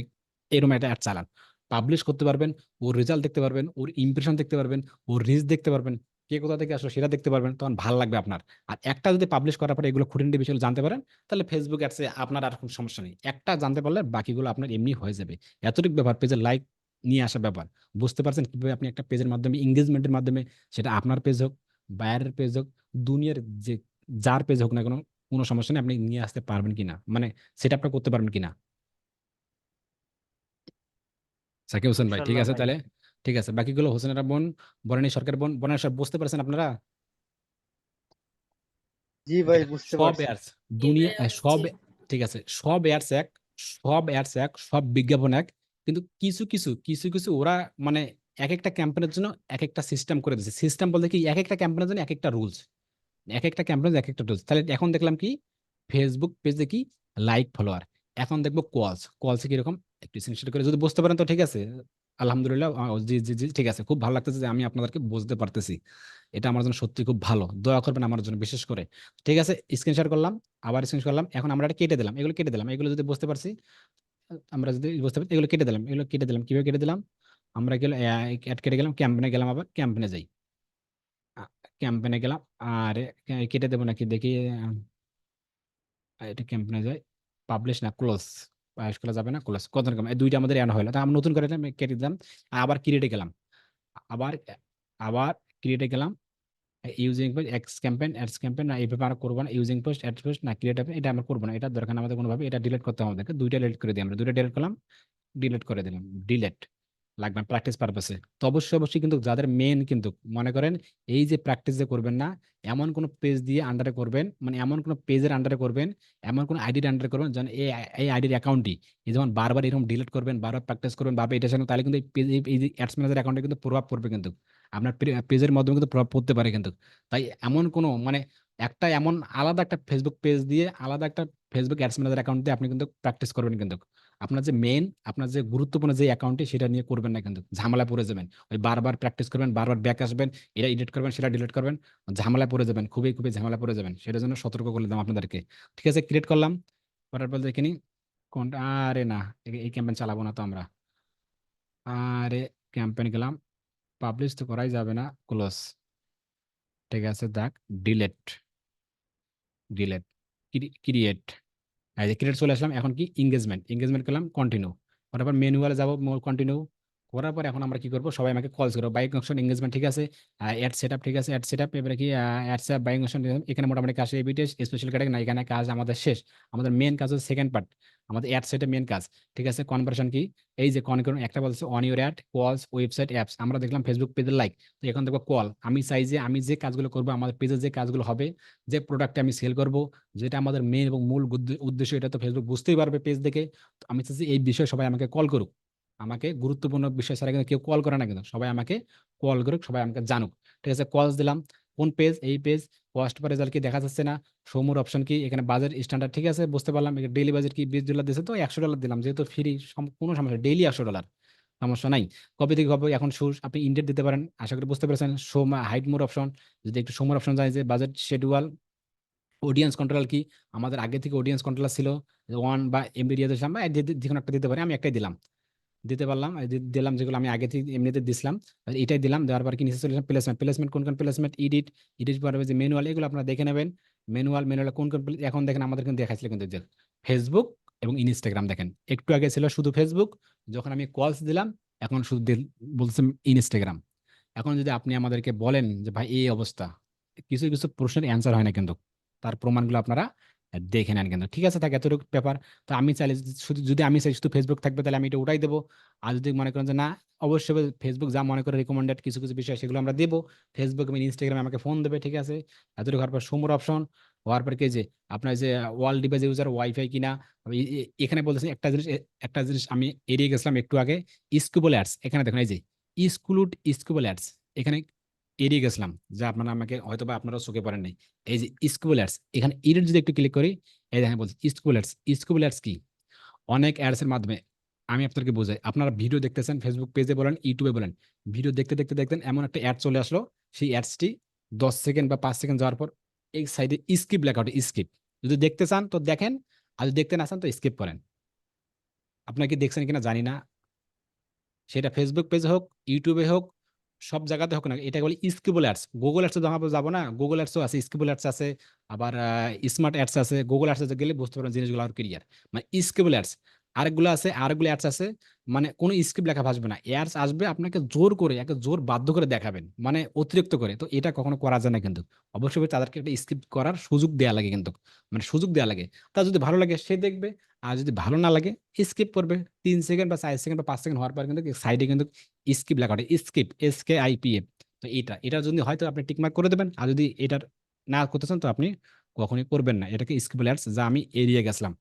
এরকম একটা অ্যাড চালান, পাবলিশ করতে পারবেন, ওর রেজাল্ট দেখতে পারবেন, ওর ইমপ্রেশন দেখতে পারবেন, ওর রিচ দেখতে পারবেন, কে কোথা থেকে আসলো সেটা দেখতে পারবেন, তখন ভালো লাগবে আপনার। আর একটা যদি পাবলিশ করার পরে এগুলো খুঁটিনাটি বিষয় জানতে পারেন, তাহলে ফেসবুক অ্যাডসে আপনার আর কোনো সমস্যা নেই। একটা জানতে পারলে বাকিগুলো আপনার এমনি হয়ে যাবে। এতটুকু ব্যাপার, পেজের লাইক নিয়ে আসা ব্যাপার। বুঝতে পারছেন কিভাবে আপনি একটা পেজের মাধ্যমে, এঙ্গেজমেন্টের মাধ্যমে, সেটা আপনার পেজ হোক, বাইরের পেজ হোক, দুনিয়ার যে যার পেজ হোক না কোনো, কোনো সমস্যা নেই, আপনি নিয়ে আসতে পারবেন কিনা, মানে সেটা আপনি করতে পারবেন কিনা। সাকিব হোসেন ভাই, ঠিক
ইনশাল্লাহ
আছে
ভাই।
তাহলে। ঠিক আছে, বাকিগুলো হোসেনের বোন, বনানী সরকার বোন, বনানী সব বুঝতে পারছেন আপনারা?
জি
ঠিক
ভাই,
আছে,
বুঝতে
সব
পারছি।
অ্যাডস দুনিয়া সব, ঠিক আছে, সব অ্যাডস এক, সব অ্যাডস এক, সব বিজ্ঞাপন এক। কিন্তু কিছু কিছু কিছু কিছু ওরা মানে এক একটা ক্যাম্পেইনের জন্য এক একটা সিস্টেম করে দিয়েছে। সিস্টেম বলতে কি, এক একটা ক্যাম্পেইনের জন্য এক একটা রুলস, এক একটা ক্যাম্পেইন এক একটা রুলস। তাহলে এখন দেখলাম কি, ফেসবুক পেজে কি লাইক ফলোয়ার, এখন দেখবো কলস, কলসে কিরকম একটু স্ক্রিনশট করে যদি বুঝতে পারেন তো ঠিক আছে, আলহামদুলিল্লাহ। জি জি জি, ঠিক আছে, খুব ভালো লাগতেছে যে আমি আপনাদেরকে বুঝতে পারতেছি। এটা আমার জন্য সত্যি খুব ভালো, দয়া করবেন আমার জন্য বিশেষ করে। ঠিক আছে, স্ক্রিনশট করলাম, আবার স্ক্রিনশট করলাম, এখন আমরা এটা কেটে দিলাম, এগুলো কেটে দিলাম, এগুলো যদি বুঝতে পারছি, আমরা যদি বুঝতে পারি, এগুলো কেটে দিলাম, এগুলো কেটে দিলাম, কিভাবে কেটে দিলাম, আমরা গেলাম অ্যাড কেটে গেলাম, ক্যাম্পেনে গেলাম, আবার ক্যাম্পেনে যাই, ক্যাম্পেনে গেলাম। আর কেটে দেবো নাকি দেখি, এটা ক্যাম্পেনে যাই, পাবলিশ না ক্লোজ, পাবলিশ করা যাবে না, ক্লোজ কত রকম, এই দুইটা আমাদের এন হলো, তা আমরা নতুন করে দিলাম, কেটে দিলাম, আবার ক্রিয়েটে গেলাম, আবার আবার ক্রিয়েটে গেলাম, using post x campaign ads campaign না, এইভাবে আমরা করবো না, ইউজিং পোস্ট অ্যাডস পোস্ট না, ক্রিয়েট এটা আমরা করবো না, এটা দরকার না আমাদের কোনোভাবে, এটা ডিলিট করতে হবে আমাদেরকে, দুইটা ডিলিট করে দিই, আমরা দুইটা ডিলিট করলাম, ডিলিট করে দিলাম, ডিলেট লাগবে প্র্যাকটিস পারপাসে। তো অবশ্যই অবশ্যই কিন্তু যাদের মেন কিন্তু মনে করেন এই যে প্র্যাকটিস যে করবেন না, এমন কোন পেজ দিয়ে আন্ডারে করবেন, মানে এমন কোন পেজের আন্ডারে করবেন, এমন কোন আইডির আন্ডারে করবেন যেন এই এই আইডির অ্যাকাউন্টই, এই যেমন বারবার এরকম ডিলিট করবেন, বারবার প্র্যাকটিস করবেন, বারবার এটা সেটা, তাহলে কিন্তু এই পেজ, এই যে অ্যাডস ম্যানেজার অ্যাকাউন্টে কিন্তু প্রভাব পড়বে কিন্তু, আপনার পেজের মাধ্যমে কিন্তু প্রভাব পড়তে পারে কিন্তু। তাই এমন কোনো মানে একটা এমন আলাদা একটা ফেসবুক পেজ দিয়ে, আলাদা একটা ফেসবুক অ্যাডস ম্যানেজার অ্যাকাউন্ট দিয়ে আপনি কিন্তু প্র্যাকটিস করবেন কিন্তু। আপনার যে মেইন, আপনার যে গুরুত্বপূর্ণ যে অ্যাকাউন্টে, সেটা নিয়ে করবেন না কিন্তু, ঝামেলায় পড়ে যাবেন। ওই বারবার প্র্যাকটিস করবেন, বারবার ব্যাক আসবেন, এটা এডিট করবেন, সেটা ডিলিট করবেন, ঝামেলায় পড়ে যাবেন, খুবই খুবই ঝামেলায় পড়ে যাবেন। সেটার জন্য সতর্ক করে দিলাম আপনাদেরকে। ঠিক আছে, ক্রিয়েট করলাম, করার পর দেখিনি কোনটা, আরে না, এই ক্যাম্পেইন চালাবো না তো আমরা, আরে ক্যাম্পেইন গেলাম, পাবলিশ তো করাই যাবে না, ক্লোজ, ঠিক আছে, দেখ, ডিলেট, ডিলেট, ক্রিয়েট, এই যে ক্রিয়েট চলে আসলাম, এখন কি এঙ্গেজমেন্ট, এঙ্গেজমেন্ট করলাম, কন্টিনিউ, করার পর ম্যানুয়ালে যাবো, কন্টিনিউ করার পর এখন আমরা কি করবো, সবাই আমাকে কল করবো, বাইক অপশন এঙ্গেজমেন্ট ঠিক আছে, অ্যাড সেটআপ ঠিক আছে, অ্যাড সেটআপ, এবারে কি অ্যাড সেটআপ, বাইং অপশন, এখানে মোটামুটি কাজ এবিটেস স্পেশাল ক্যাটাগরি না, এখানে কাজ আমাদের শেষ। আমাদের মেন কাজ হচ্ছে সেকেন্ড পার্ট, আমাদের অ্যাড সেটের মেন কাজ। ঠিক আছে, কনভার্সন কি, এই যে কনভার্সন একটা বলছে অন ইউর অ্যাড, কলস, ওয়েবসাইট, অ্যাপস, আমরা দেখলাম ফেসবুক পেজের লাইক, তো এখন দেখবো কল, আমি চাই যে আমি যে কাজগুলো করবো, আমাদের পেজে যে কাজগুলো হবে, যে প্রোডাক্টে আমি সেল করবো, যেটা আমাদের মেন এবং মূল উদ্দেশ্য, এটা তো ফেসবুক বুঝতেই পারবে পেজ দেখে। তো আমি চাচ্ছি এই বিষয়ে সবাই আমাকে কল করুক, আমাকে গুরুত্বপূর্ণ বিষয় ছাড়া কিন্তু কেউ কল করে না কিন্তু, সবাই আমাকে কল করুক, সবাই আমাকে জানুক। ঠিক আছে, কলস দিলাম, কোন পেজ, এই পেজ, কস্ট পার রেজাল্ট কি দেখা যাচ্ছে না, শোমুর অপশন কি, এখানে বাজেট স্ট্যান্ডার্ড ঠিক আছে, বুঝতে পারলাম, ডেইলি বাজেট কি $20 দিয়েছে, তো $100 দিলাম, যেহেতু ফ্রি, কোনো সমস্যা, ডেইলি $100, সমস্যা নাই। কবে থেকে হবে এখন শুরু, আপনি ইন্ডেট দিতে পারেন, আশা করি বুঝতে পেরেছেন। শো হাইট মোর অপশন, যদি একটু শোমোর অপশন যায়, যে বাজেট শিডিউল, অডিয়েন্স কন্ট্রোল কি, আমাদের আগে থেকে অডিয়েন্স কন্ট্রোল ছিল, ওয়ান বা এমবি দিয়ে দিলাম, বা যে কোনো একটা দিতে পারি, আমি একটাই দিলাম, দিতে পারলাম, এই দিলাম যেগুলো আমি আগে থেকে এমনিতে দিছিলাম, আর এটাই দিলাম, দেওয়ার পর কি নিচে চলে প্লেসমেন্ট, প্লেসমেন্ট কোন কোন প্লেসমেন্ট, এডিট, এডিট পারবে যে ম্যানুয়াল, এগুলো আপনারা দেখে নেবেন, ম্যানুয়াল কোন কোন এখন দেখেন আমাদের কিন্তু দেখাচ্ছিল কিন্তু যে ফেসবুক এবং ইনস্টাগ্রাম, দেখেন একটু আগে ছিল শুধু ফেসবুক, যখন আমি কলস দিলাম এখন শুধু বলছে ইনস্টাগ্রাম। এখন যদি আপনি আমাদেরকে বলেন যে ভাই এই অবস্থা, কিছু কিছু প্রশ্নের অ্যান্সার হয় না কিন্তু, তার প্রমাণগুলো আপনারা দেখে নেন কিন্তু, ঠিক আছে? থাকে এতটুকু ব্যাপার। তো আমি চাইলে যদি আমি চাই শুধু ফেসবুক থাকবে, তাহলে আমি এটা উঠাই দেবো। আর যদি মনে করেন যে না, অবশ্যই ফেসবুক যা মনে করে রিকমেন্ডেড কিছু কিছু বিষয় সেগুলো আমরা দেবো। ফেসবুক এবং ইনস্টাগ্রামে আমাকে ফোন দেবে, ঠিক আছে? এতটুকু হওয়ার পর সুমোর অপশন হওয়ার পর কি যে আপনার যে ওয়াল ডিভাইস ইউজার ওয়াইফাই কিনা, এখানে বলতেছে একটা জিনিস আমি এড়িয়ে গেছিলাম একটু আগে, স্কুবল অ্যাডস। এখানে দেখুন এই যে স্কুবল অ্যাডস, এখানে এড়িয়ে গেছিলাম, যা আপনারা আমাকে হয়তো বা আপনারা চোখে পড়েন নাই। এই যে স্কুবল অ্যাডস, এখানে এডিট যদি একটু ক্লিক করি, এই দেখেন বলছি স্কুবল অ্যাডস কি? অনেক অ্যাডস এর মাধ্যমে আমি আপনাদেরকে বোঝাই। আপনারা ভিডিও দেখতেছেন, ফেসবুক পেজে বলেন, ইউটিউবে বলেন, ভিডিও দেখতে দেখতে দেখতেন এমন একটা অ্যাড চলে আসলো, সেই অ্যাডসটি 10 সেকেন্ড বা 5 সেকেন্ড যাওয়ার পর এই সাইডে স্কিপ লেখা ওঠে, স্কিপ। যদি দেখতে চান তো দেখেন, আর যদি দেখতে না চান তো স্কিপ করেন। আপনারা কি দেখছেন কিনা জানি না, সেটা ফেসবুক পেজে হোক, ইউটিউবে হোক, সব জায়গাতে হোক না, এটা বলি স্কিপেবল অ্যাডস। গুগল অ্যাডসে যখন আমরা যাবো না, গুগল অ্যাডসও আছে, স্কিপেবল অ্যাডস আছে, আবার স্মার্ট অ্যাডস আছে। গুগল অ্যাডসে গেলে বুঝতে পারবেন জিনিসগুলো আর ক্লিয়ার। মানে স্কিপেবল অ্যাডস আরেকগুলো অ্যাডস আছে, মানে কোনো স্কিপ লেখা ভাসবে না, অ্যাডস আসবে আপনাকে জোর করে, একে জোর বাধ্য করে দেখাবেন, মানে অতিরিক্ত করে। তো এটা কখনো করা যায় না কিন্তু, অবশ্যই তাদেরকে একটা স্কিপ করার সুযোগ দেওয়া লাগে কিন্তু, মানে সুযোগ দেওয়া লাগে। তা যদি ভালো লাগে সে দেখবে, আর যদি ভালো না লাগে স্কিপ করবে। 3 সেকেন্ড বা 4 সেকেন্ড বা 5 সেকেন্ড হওয়ার পর কিন্তু সাইডে কিন্তু স্কিপ লেখা ওঠে, স্কিপ, SKIP। তো এটা যদি হয়তো আপনি টিকমার্ক করে দেবেন, আর যদি এটার না করতেছেন তো আপনি কখনোই করবেন না। এটাকে স্কিপ অ্যাডস, যা আমি এড়িয়ে গেছিলাম।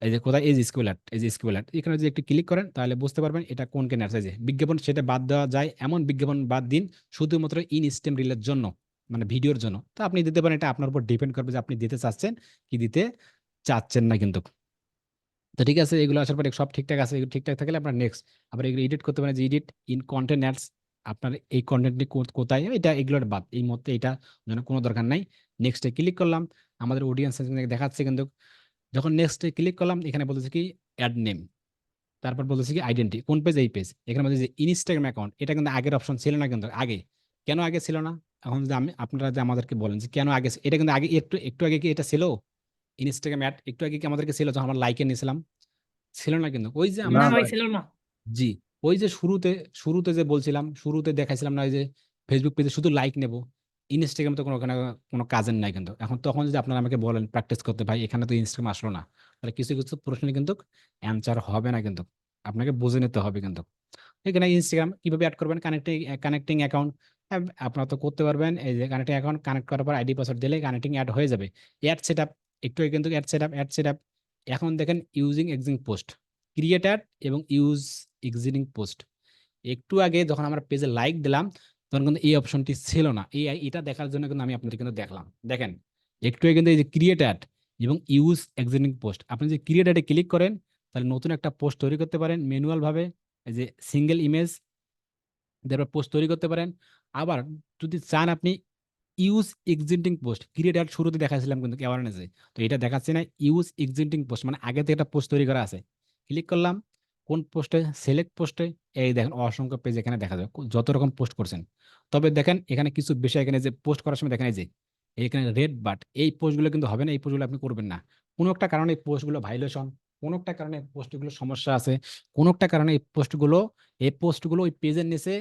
এই যে কোথায়, এই যে স্কিপ অ্যাড, এই যে স্কিপ অ্যাড, এখানে যদি একটু ক্লিক করেন তাহলে বুঝতে পারবেন এটা কোন কেন অ্যাডস। এই যে বিজ্ঞাপন, সেটা বাদ দেওয়া যায়, এমন বিজ্ঞাপন বাদ দিন শুধুমাত্র ইন স্টেম রিলের জন্য, মানে ভিডিওর জন্য। তো আপনি দিতে পারেন, এটা আপনার উপর ডিপেন্ড করবে যে আপনি দিতে চাচ্ছেন কি দিতে চাচ্ছেন না কিন্তু। তো ঠিক আছে, এগুলো আসার পরে সব ঠিকঠাক আছে, এগুলো ঠিকঠাক থাকলে আপনার নেক্সট আবার এগুলো এডিট করতে পারেন, যে এডিট ইন কন্টেন্ট অ্যাডস। আপনার এই কন্টেন্টটি কোথায়, এটা এগুলোর বাদ, এই মুহূর্তে এটা যেন কোনো দরকার নাই। নেক্সটে ক্লিক করলাম, আমাদের অডিয়েন্স দেখাচ্ছে কিন্তু। যখন নেক্সটে ক্লিক করলাম, এখানে বলতেছে কি অ্যাড নেম, তারপর বলতেছে কি আইডেন্টি, কোন পেজ, এই পেজ। এখানে বলছে যে ইনস্টাগ্রাম অ্যাকাউন্ট, এটা কিন্তু আগের অপশন ছিল না কিন্তু আগে। কেন আগে ছিল না? এখন যদি আপনারা যে আমাদেরকে বলেন যে কেন আগে, এটা কিন্তু আগে একটু একটু আগে কি এটা ছিল? ইনস্টাগ্রাম অ্যাড একটু আগে কি আমাদেরকে ছিল, যখন আমরা লাইকে নিয়েছিলাম? ছিল না কিন্তু। ওই যে আমরা
না
না ভাই
ভাই,
ছিল না।
জি, ওই যে শুরুতে শুরুতে যে বলছিলাম, শুরুতে দেখাইছিলাম না, ওই যে ফেসবুক পেজে শুধু লাইক নেব, ইনস্টাগ্রামে তো কোনো ওখানে কোনো কাজের নাই কিন্তু। এখন তখন যদি আপনারা আমাকে বলেন প্র্যাকটিস করতে, ভাই এখানে তো ইনস্টাগ্রাম আসলো না, তাহলে কিছু কিছু প্রশ্ন কিন্তু অ্যান্সার হবে না কিন্তু, আপনাকে বুঝে নিতে হবে কিন্তু। এখানে ইনস্টাগ্রাম কিভাবে অ্যাড করবেন, কানেক্টিং অ্যাকাউন্ট আপনারা তো করতে পারবেন। এই যে কানেক্টিং অ্যাকাউন্ট কানেক্ট করার পর আইডি পাসওয়ার্ড দিলে কানেক্টিং অ্যাড হয়ে যাবে। অ্যাড সেটআপ, একটু আগে কিন্তু অ্যাড সেটআপ। এখন দেখেন using existing post, create ad এবং ইউজ এক্সিস্টিং পোস্ট। একটু আগে যখন আমরা পেজে লাইক দিলাম, তখন কিন্তু এই অপশনটি ছিল না। এটা দেখার জন্য কিন্তু আমি আপনাদের কিন্তু দেখলাম, দেখেন একটু আগে কিন্তু এই যে ক্রিয়েট অ্যাড এবং ইউজ এক্সিস্টিং পোস্ট, আপনি যদি ক্রিয়েট অ্যাডে ক্লিক করেন তাহলে নতুন একটা পোস্ট তৈরি করতে পারেন ম্যানুয়াল ভাবে। এই যে সিঙ্গেল ইমেজ, তারপর পোস্ট তৈরি করতে পারেন। আবার যদি চান আপনি use existing post, create add শুরুতে দেখাচ্ছিলাম কিন্তু অ্যাওয়ারনেসে, তো এটা দেখাচ্ছে না ইউজ এক্সিস্টিং পোস্ট, মানে আগে থেকে একটা পোস্ট তৈরি করা আছে। ক্লিক করলাম, কোন পোস্টে, সিলেক্ট পোস্টে, এই দেখেন অসংখ্য পেজ এখানে দেখা যাবে যত রকম পোস্ট করছেন। তবে দেখেন এখানে কিছু বিষয়, এখানে যে পোস্ট করার সময় দেখেন এই যে এখানে রেড বাট, এই পোস্টগুলো কিন্তু হবে না, এই পোস্টগুলো আপনি করবেন না। কোনো একটা কারণে এই পোস্টগুলো ভাইলেশন, কোনো একটা কারণে পোস্টগুলো সমস্যা আছে, কোনো একটা কারণে এই পোস্টগুলো ওই পেজের নিচে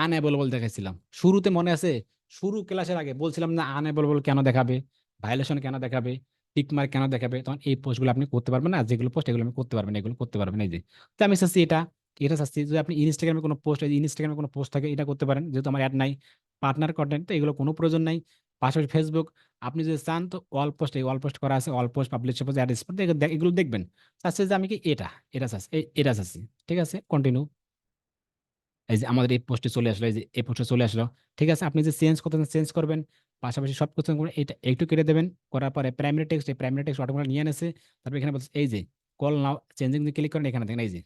আনঅ্যাভেলেবল দেখাইছিলাম শুরুতে, মনে আছে? শুরু ক্লাসের আগে বলছিলাম না আনএবল কেন দেখাবে, ভায়োলেশন কেন দেখাবে, টিক মার্ক কেন দেখাবে, তখন এই পোস্টগুলো আপনি করতে পারবেন না। আর যেগুলো পোস্ট এগুলো আমি করতে পারবেন, এগুলো করতে পারবেন। এই যে তো আমি চাচ্ছি এটা চাচ্ছি, যদি আপনি ইনস্টাগ্রামে কোনো পোস্ট থাকে এটা করতে পারেন, যেহেতু আমার অ্যাড নাই। পার্টনার কন্টেন্ট তো এগুলো কোনো প্রয়োজন নাই। পাশাপাশি ফেসবুক আপনি যদি চান তো অল পোস্ট করা আছে, all post publish ad spot, এগুলো দেখবেন। চাচ্ছি যে আমি কি এটা চাচ্ছি, এটা চাচ্ছি। ঠিক আছে, কন্টিনিউ। এই যে আমাদের এই পোস্টে চলে আসলো, এই যে এই পোস্টে চলে আসলো। ঠিক আছে, আপনি যে চেঞ্জ করতেন চেঞ্জ করবেন, পাশাপাশি সব কিছু করে এটা একটু কেটে দেবেন। করার পরে প্রাইমারি টেক্সট, এই প্রাইমারি টেক্সট অটোমেটিক নিয়ে আনেছে। তারপর এখানে বলছে এই যে কল নাও চেঞ্জিং দিয়ে ক্লিক করেন, এখানে দেখেন এই যে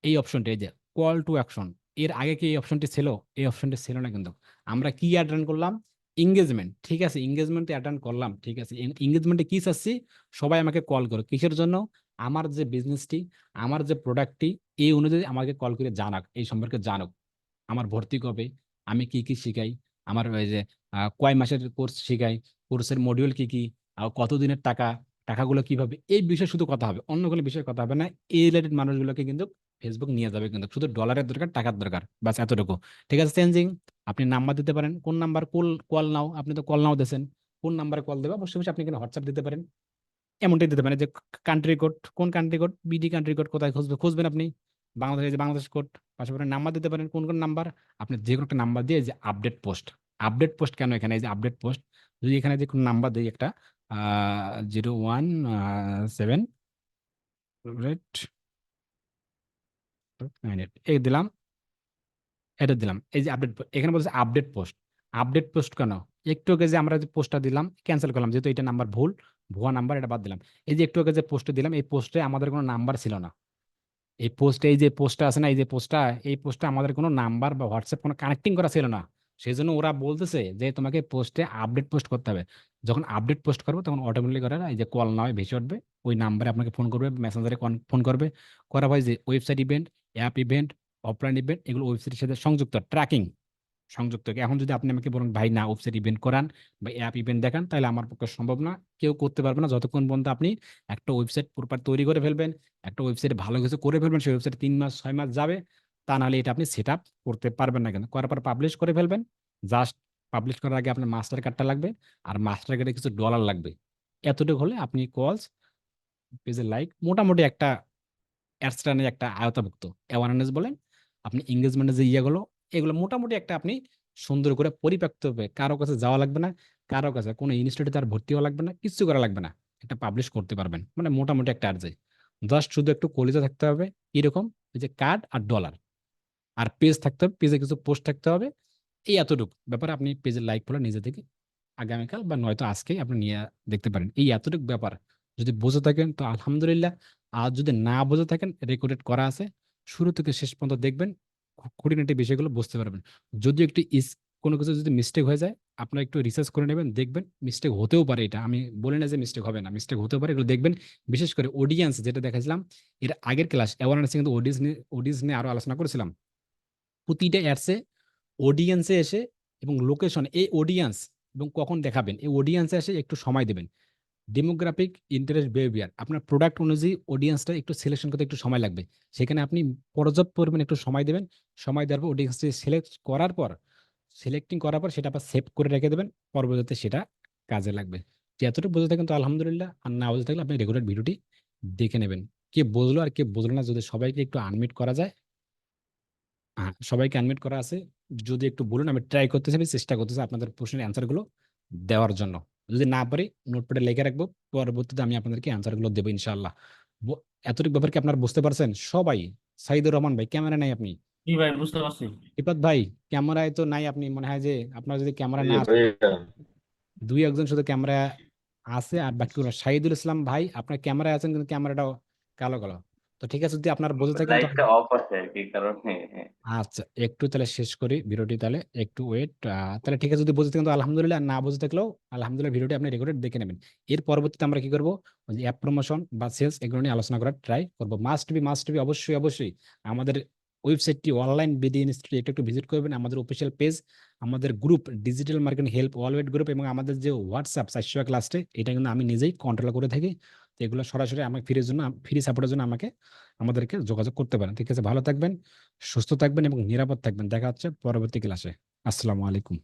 এই অপশনটি, এই যে কল টু অ্যাকশন। এর আগে কি এই অপশনটি ছিল? এই অপশনটি ছিল না কিন্তু। আমরা কি অ্যাড রান করলাম? এঙ্গেজমেন্ট। ঠিক আছে, এঙ্গেজমেন্টে অ্যাড রান করলাম। ঠিক আছে, এঙ্গেজমেন্টে কি চাচ্ছি? সবাই আমাকে কল করো, কিসের জন্য? আমার যে বিজনেসটি, আমার যে প্রোডাক্টটি, এই অনুযায়ী আমাকে কল করে জানাক, এই সম্পর্কে জানুক। আমার ভর্তি কবে, আমি কি কি শিখাই, আমার ওই যে কয় মাসের কোর্স শিখাই, কোর্সের মডিউল কি কি, কতদিনের টাকা, টাকাগুলো কিভাবে, এই বিষয়ে শুধু কথা হবে, অন্য কোনো বিষয়ে কথা হবে না। এই রিলেটেড মানুষগুলোকে কিন্তু ফেসবুক নিয়ে যাবে কিন্তু, শুধু ডলারের দরকার, টাকার দরকার, বাস এতটুকু। ঠিক আছে, চেঞ্জিং, আপনি নাম্বার দিতে পারেন, কোন নাম্বার, কল নাও, আপনি তো কল নাও দিয়েছেন, কোন নাম্বারে কল দেবে অবশ্যই অবশ্যই আপনি এখানে হোয়াটসঅ্যাপ দিতে পারেন, এমনটাই দিতে পারেন যে কান্ট্রি কোড, কোন country code, BD country code কোথায় খুঁজবেন আপনি, বাংলাদেশ, যে বাংলাদেশ কোড, পাশাপাশি নাম্বার দিতে পারেন, কোন কোন নাম্বার, আপনি যে কোনো একটা নাম্বার দিয়ে যে আপডেট পোস্ট কেন এখানে এই যে আপডেট পোস্ট, যদি এখানে যে কোনো নাম্বার দিই একটা 017 এই দিলাম, এটা দিলাম, এই যে আপডেট, এখানে বলছে আপডেট পোস্ট কেন, একটু আগে যে আমরা যে পোস্টটা দিলাম ক্যান্সেল করলাম যেহেতু এটা নাম্বার ভুয়া নাম্বার, এটা বাদ দিলাম। এই যে একটু আগে যে পোস্টে দিলাম, এই পোস্টে আমাদের কোনো নাম্বার ছিল না, এই পোস্টে, এই যে পোস্টটা আছে না, এই যে পোস্টটা, এই পোস্টে আমাদের কোনো নাম্বার বা হোয়াটসঅ্যাপ কোনো কানেক্টিং করা ছিল না। সেই জন্য ওরা বলতেছে যে তোমাকে পোস্টে আপডেট পোস্ট করতে হবে। যখন আপডেট পোস্ট করবো তখন অটোমেটিক ওরা এই যে কল নামে ভেসে উঠবে, ওই নাম্বারে আপনাকে ফোন করবে, মেসেঞ্জারে ফোন করবে, করা হয় যে website event, app event, offline event, এগুলো ওয়েবসাইটের সাথে সংযুক্ত। এখন যদি আপনি আমাকে বলেন ভাই না ওয়েবসাইট ইভেন্ট করান বা অ্যাপ ইভেন্ট দেখান, তাহলে আমার পক্ষে সম্ভব না, কেউ করতে পারবে না যতক্ষণ পর্যন্ত আপনি একটা ওয়েবসাইট প্রপার তৈরি করে ফেলবেন, একটা ওয়েবসাইট ভালো কিছু করে ফেলবেন, সেই ওয়েবসাইট 3 মাস 6 মাস যাবে, তা নাহলে এটা আপনি সেট আপ করতে পারবেন না। কেন করার পর পাবলিশ করে ফেলবেন, জাস্ট পাবলিশ করার আগে আপনার মাস্টার কার্ডটা লাগবে, আর মাস্টার কার্ডে কিছু ডলার লাগবে, এতটুকু হলে আপনি কলস, পেজে লাইক, মোটামুটি একটা অ্যাডস্টানের একটা আয়তাভুক্ত অ্যাওয়ারনেস বলেন, আপনি এঙ্গেজমেন্টের যে ইয়েগুলো, এগুলো মোটামুটি একটা আপনি সুন্দর করে পরিত্যক্ত হবে, কারো কাছে যাওয়া লাগবে না, কারো কাছে কোনো ইনস্টিটিউটে তার ভর্তি হওয়া লাগবে না, কিছু করা লাগবে না, এটা পাবলিশ করতে পারবেন, মানে মোটামুটি একটা আর্জে, জাস্ট শুধু একটু কলিজা থাকতে হবে এরকম, এই যে কার্ড আর ডলার, আর পেজ থাকতে হবে, পেজে কিছু পোস্ট থাকতে হবে, এই এতটুকু ব্যাপার। আপনি পেজের লাইক ফলো নিজে থেকে আগামীকাল বা নয়তো আজকেই আপনি নিয়ে দেখতে পারেন, এই এতটুকু ব্যাপার যদি বুঝে থাকেন তো আলহামদুলিল্লাহ, আর যদি না বুঝে থাকেন রেকর্ডেড করা আছে, শুরু থেকে শেষ পর্যন্ত দেখবেন, খুঁটিনাটি বিষয়গুলো বুঝতে পারবেন। যদি একটু কোনো কিছু যদি মিস্টেক হয়ে যায়, আপনারা একটু রিসার্চ করে নেবেন, দেখবেন মিস্টেক হতেও পারে, এটা আমি বলি না যে মিস্টেক হবে না, মিস্টেক হতেও পারে, এগুলো দেখবেন। বিশেষ করে অডিয়েন্স যেটা দেখাছিলাম এর আগের ক্লাস অ্যাওয়ারনেস, কিন্তু অডিয়েন্স নিয়ে আরো আলোচনা করেছিলাম, প্রতিটা অ্যাডসে অডিয়েন্সে এসে এবং লোকেশন, এই অডিয়েন্স এবং কখন দেখাবেন, এই অডিয়েন্সে এসে একটু সময় দেবেন, ডেমোগ্রাফিক, ইন্টারেস্ট, বিহেভিয়ার, আপনার প্রোডাক্ট অনুযায়ী অডিয়েন্সটা একটু সিলেকশন করতে একটু সময় লাগবে, সেখানে আপনি পর্যাপ্ত পরিমাণে একটু সময় দেবেন, সময় দেওয়ার পর অডিয়েন্সটি সিলেক্টিং করার পর সেটা আবার সেভ করে রেখে দেবেন, পরবর্তীতে সেটা কাজে লাগবে। যে এতটুকু বুঝে থাকেন তো আলহামদুলিল্লাহ, আর না বুঝে থাকলে আপনি রেগুলার ভিডিওটি দেখে নেবেন, কে বুঝলো আর কে বুঝলো না, যদি সবাইকে একটু আনমিট করা যায়। হ্যাঁ, সবাইকে আনমিট করা আছে, যদি একটু বলুন, আমি ট্রাই করতেছি, আমি চেষ্টা করতেছি আপনাদের প্রশ্নের অ্যান্সার গুলো দেওয়ার জন্য, যদি না পারি নোটপ্যাডে লিখে রাখবো, পরবর্তীতে আমি আপনাদেরকে অ্যান্সার গুলো দেবো ইনশাআল্লাহ। এতটুকু ব্যাপার কি আপনারা বুঝতে পারছেন সবাই? সাইদুর রহমান ভাই ক্যামেরা নাই আপনি,
জি ভাই, বুঝতে পারছি।
ইফাত ভাই ক্যামেরায় তো নাই আপনি, মনে হয় যে আপনার যদি ক্যামেরা
জি
না আসে,
ভাইয়া।
দুই একজন শুধু ক্যামেরা আছে, আর বাকি শাহিদুল ইসলাম ভাই আপনার ক্যামেরায় আছেন কিন্তু ক্যামেরাটাও কালো কালো। তো ঠিক আছে, যদি আপনার বুঝে থাকেন তো
লাইটটা অফ আছে আর কি, কারণে।
আচ্ছা, একটু তাহলে শেষ করি ভিডিওটি, তাহলে একটু ওয়েট। তাহলে ঠিক আছে, যদি বুঝে থাকেন তো আলহামদুলিল্লাহ, না বুঝে থাকলেও আলহামদুলিল্লাহ ভিডিওটি আপনি রেকর্ডেড দেখে নেবেন। এর পরবর্তীতে আমরা কি করবো, ওই যে অ্যাপ প্রমোশন বা সেলস, এগুলো নিয়ে আলোচনা করার ট্রাই করবো। মাস্ট বি অবশ্যই অবশ্যই আমাদের ওয়েবসাইটটি অনলাইন বিডি ইনস্টিটিউট একটু ভিজিট করবেন, আমাদের অফিসিয়াল পেজ, আমাদের group digital marketing help world group, এবং আমাদের যে হোয়াটসঅ্যাপ 400 ক্লাসে, এটা কিন্তু আমি নিজেই কন্ট্রোল করে থাকি। তো এগুলো সরাসরি আমাকে ফ্রি সাপোর্টের জন্য আমাদেরকে যোগাযোগ করতে পারেন। ঠিক আছে, ভালো থাকবেন, সুস্থ থাকবেন এবং নিরাপদ থাকবেন। দেখা হচ্ছে পরবর্তী ক্লাসে। আসসালামু আলাইকুম।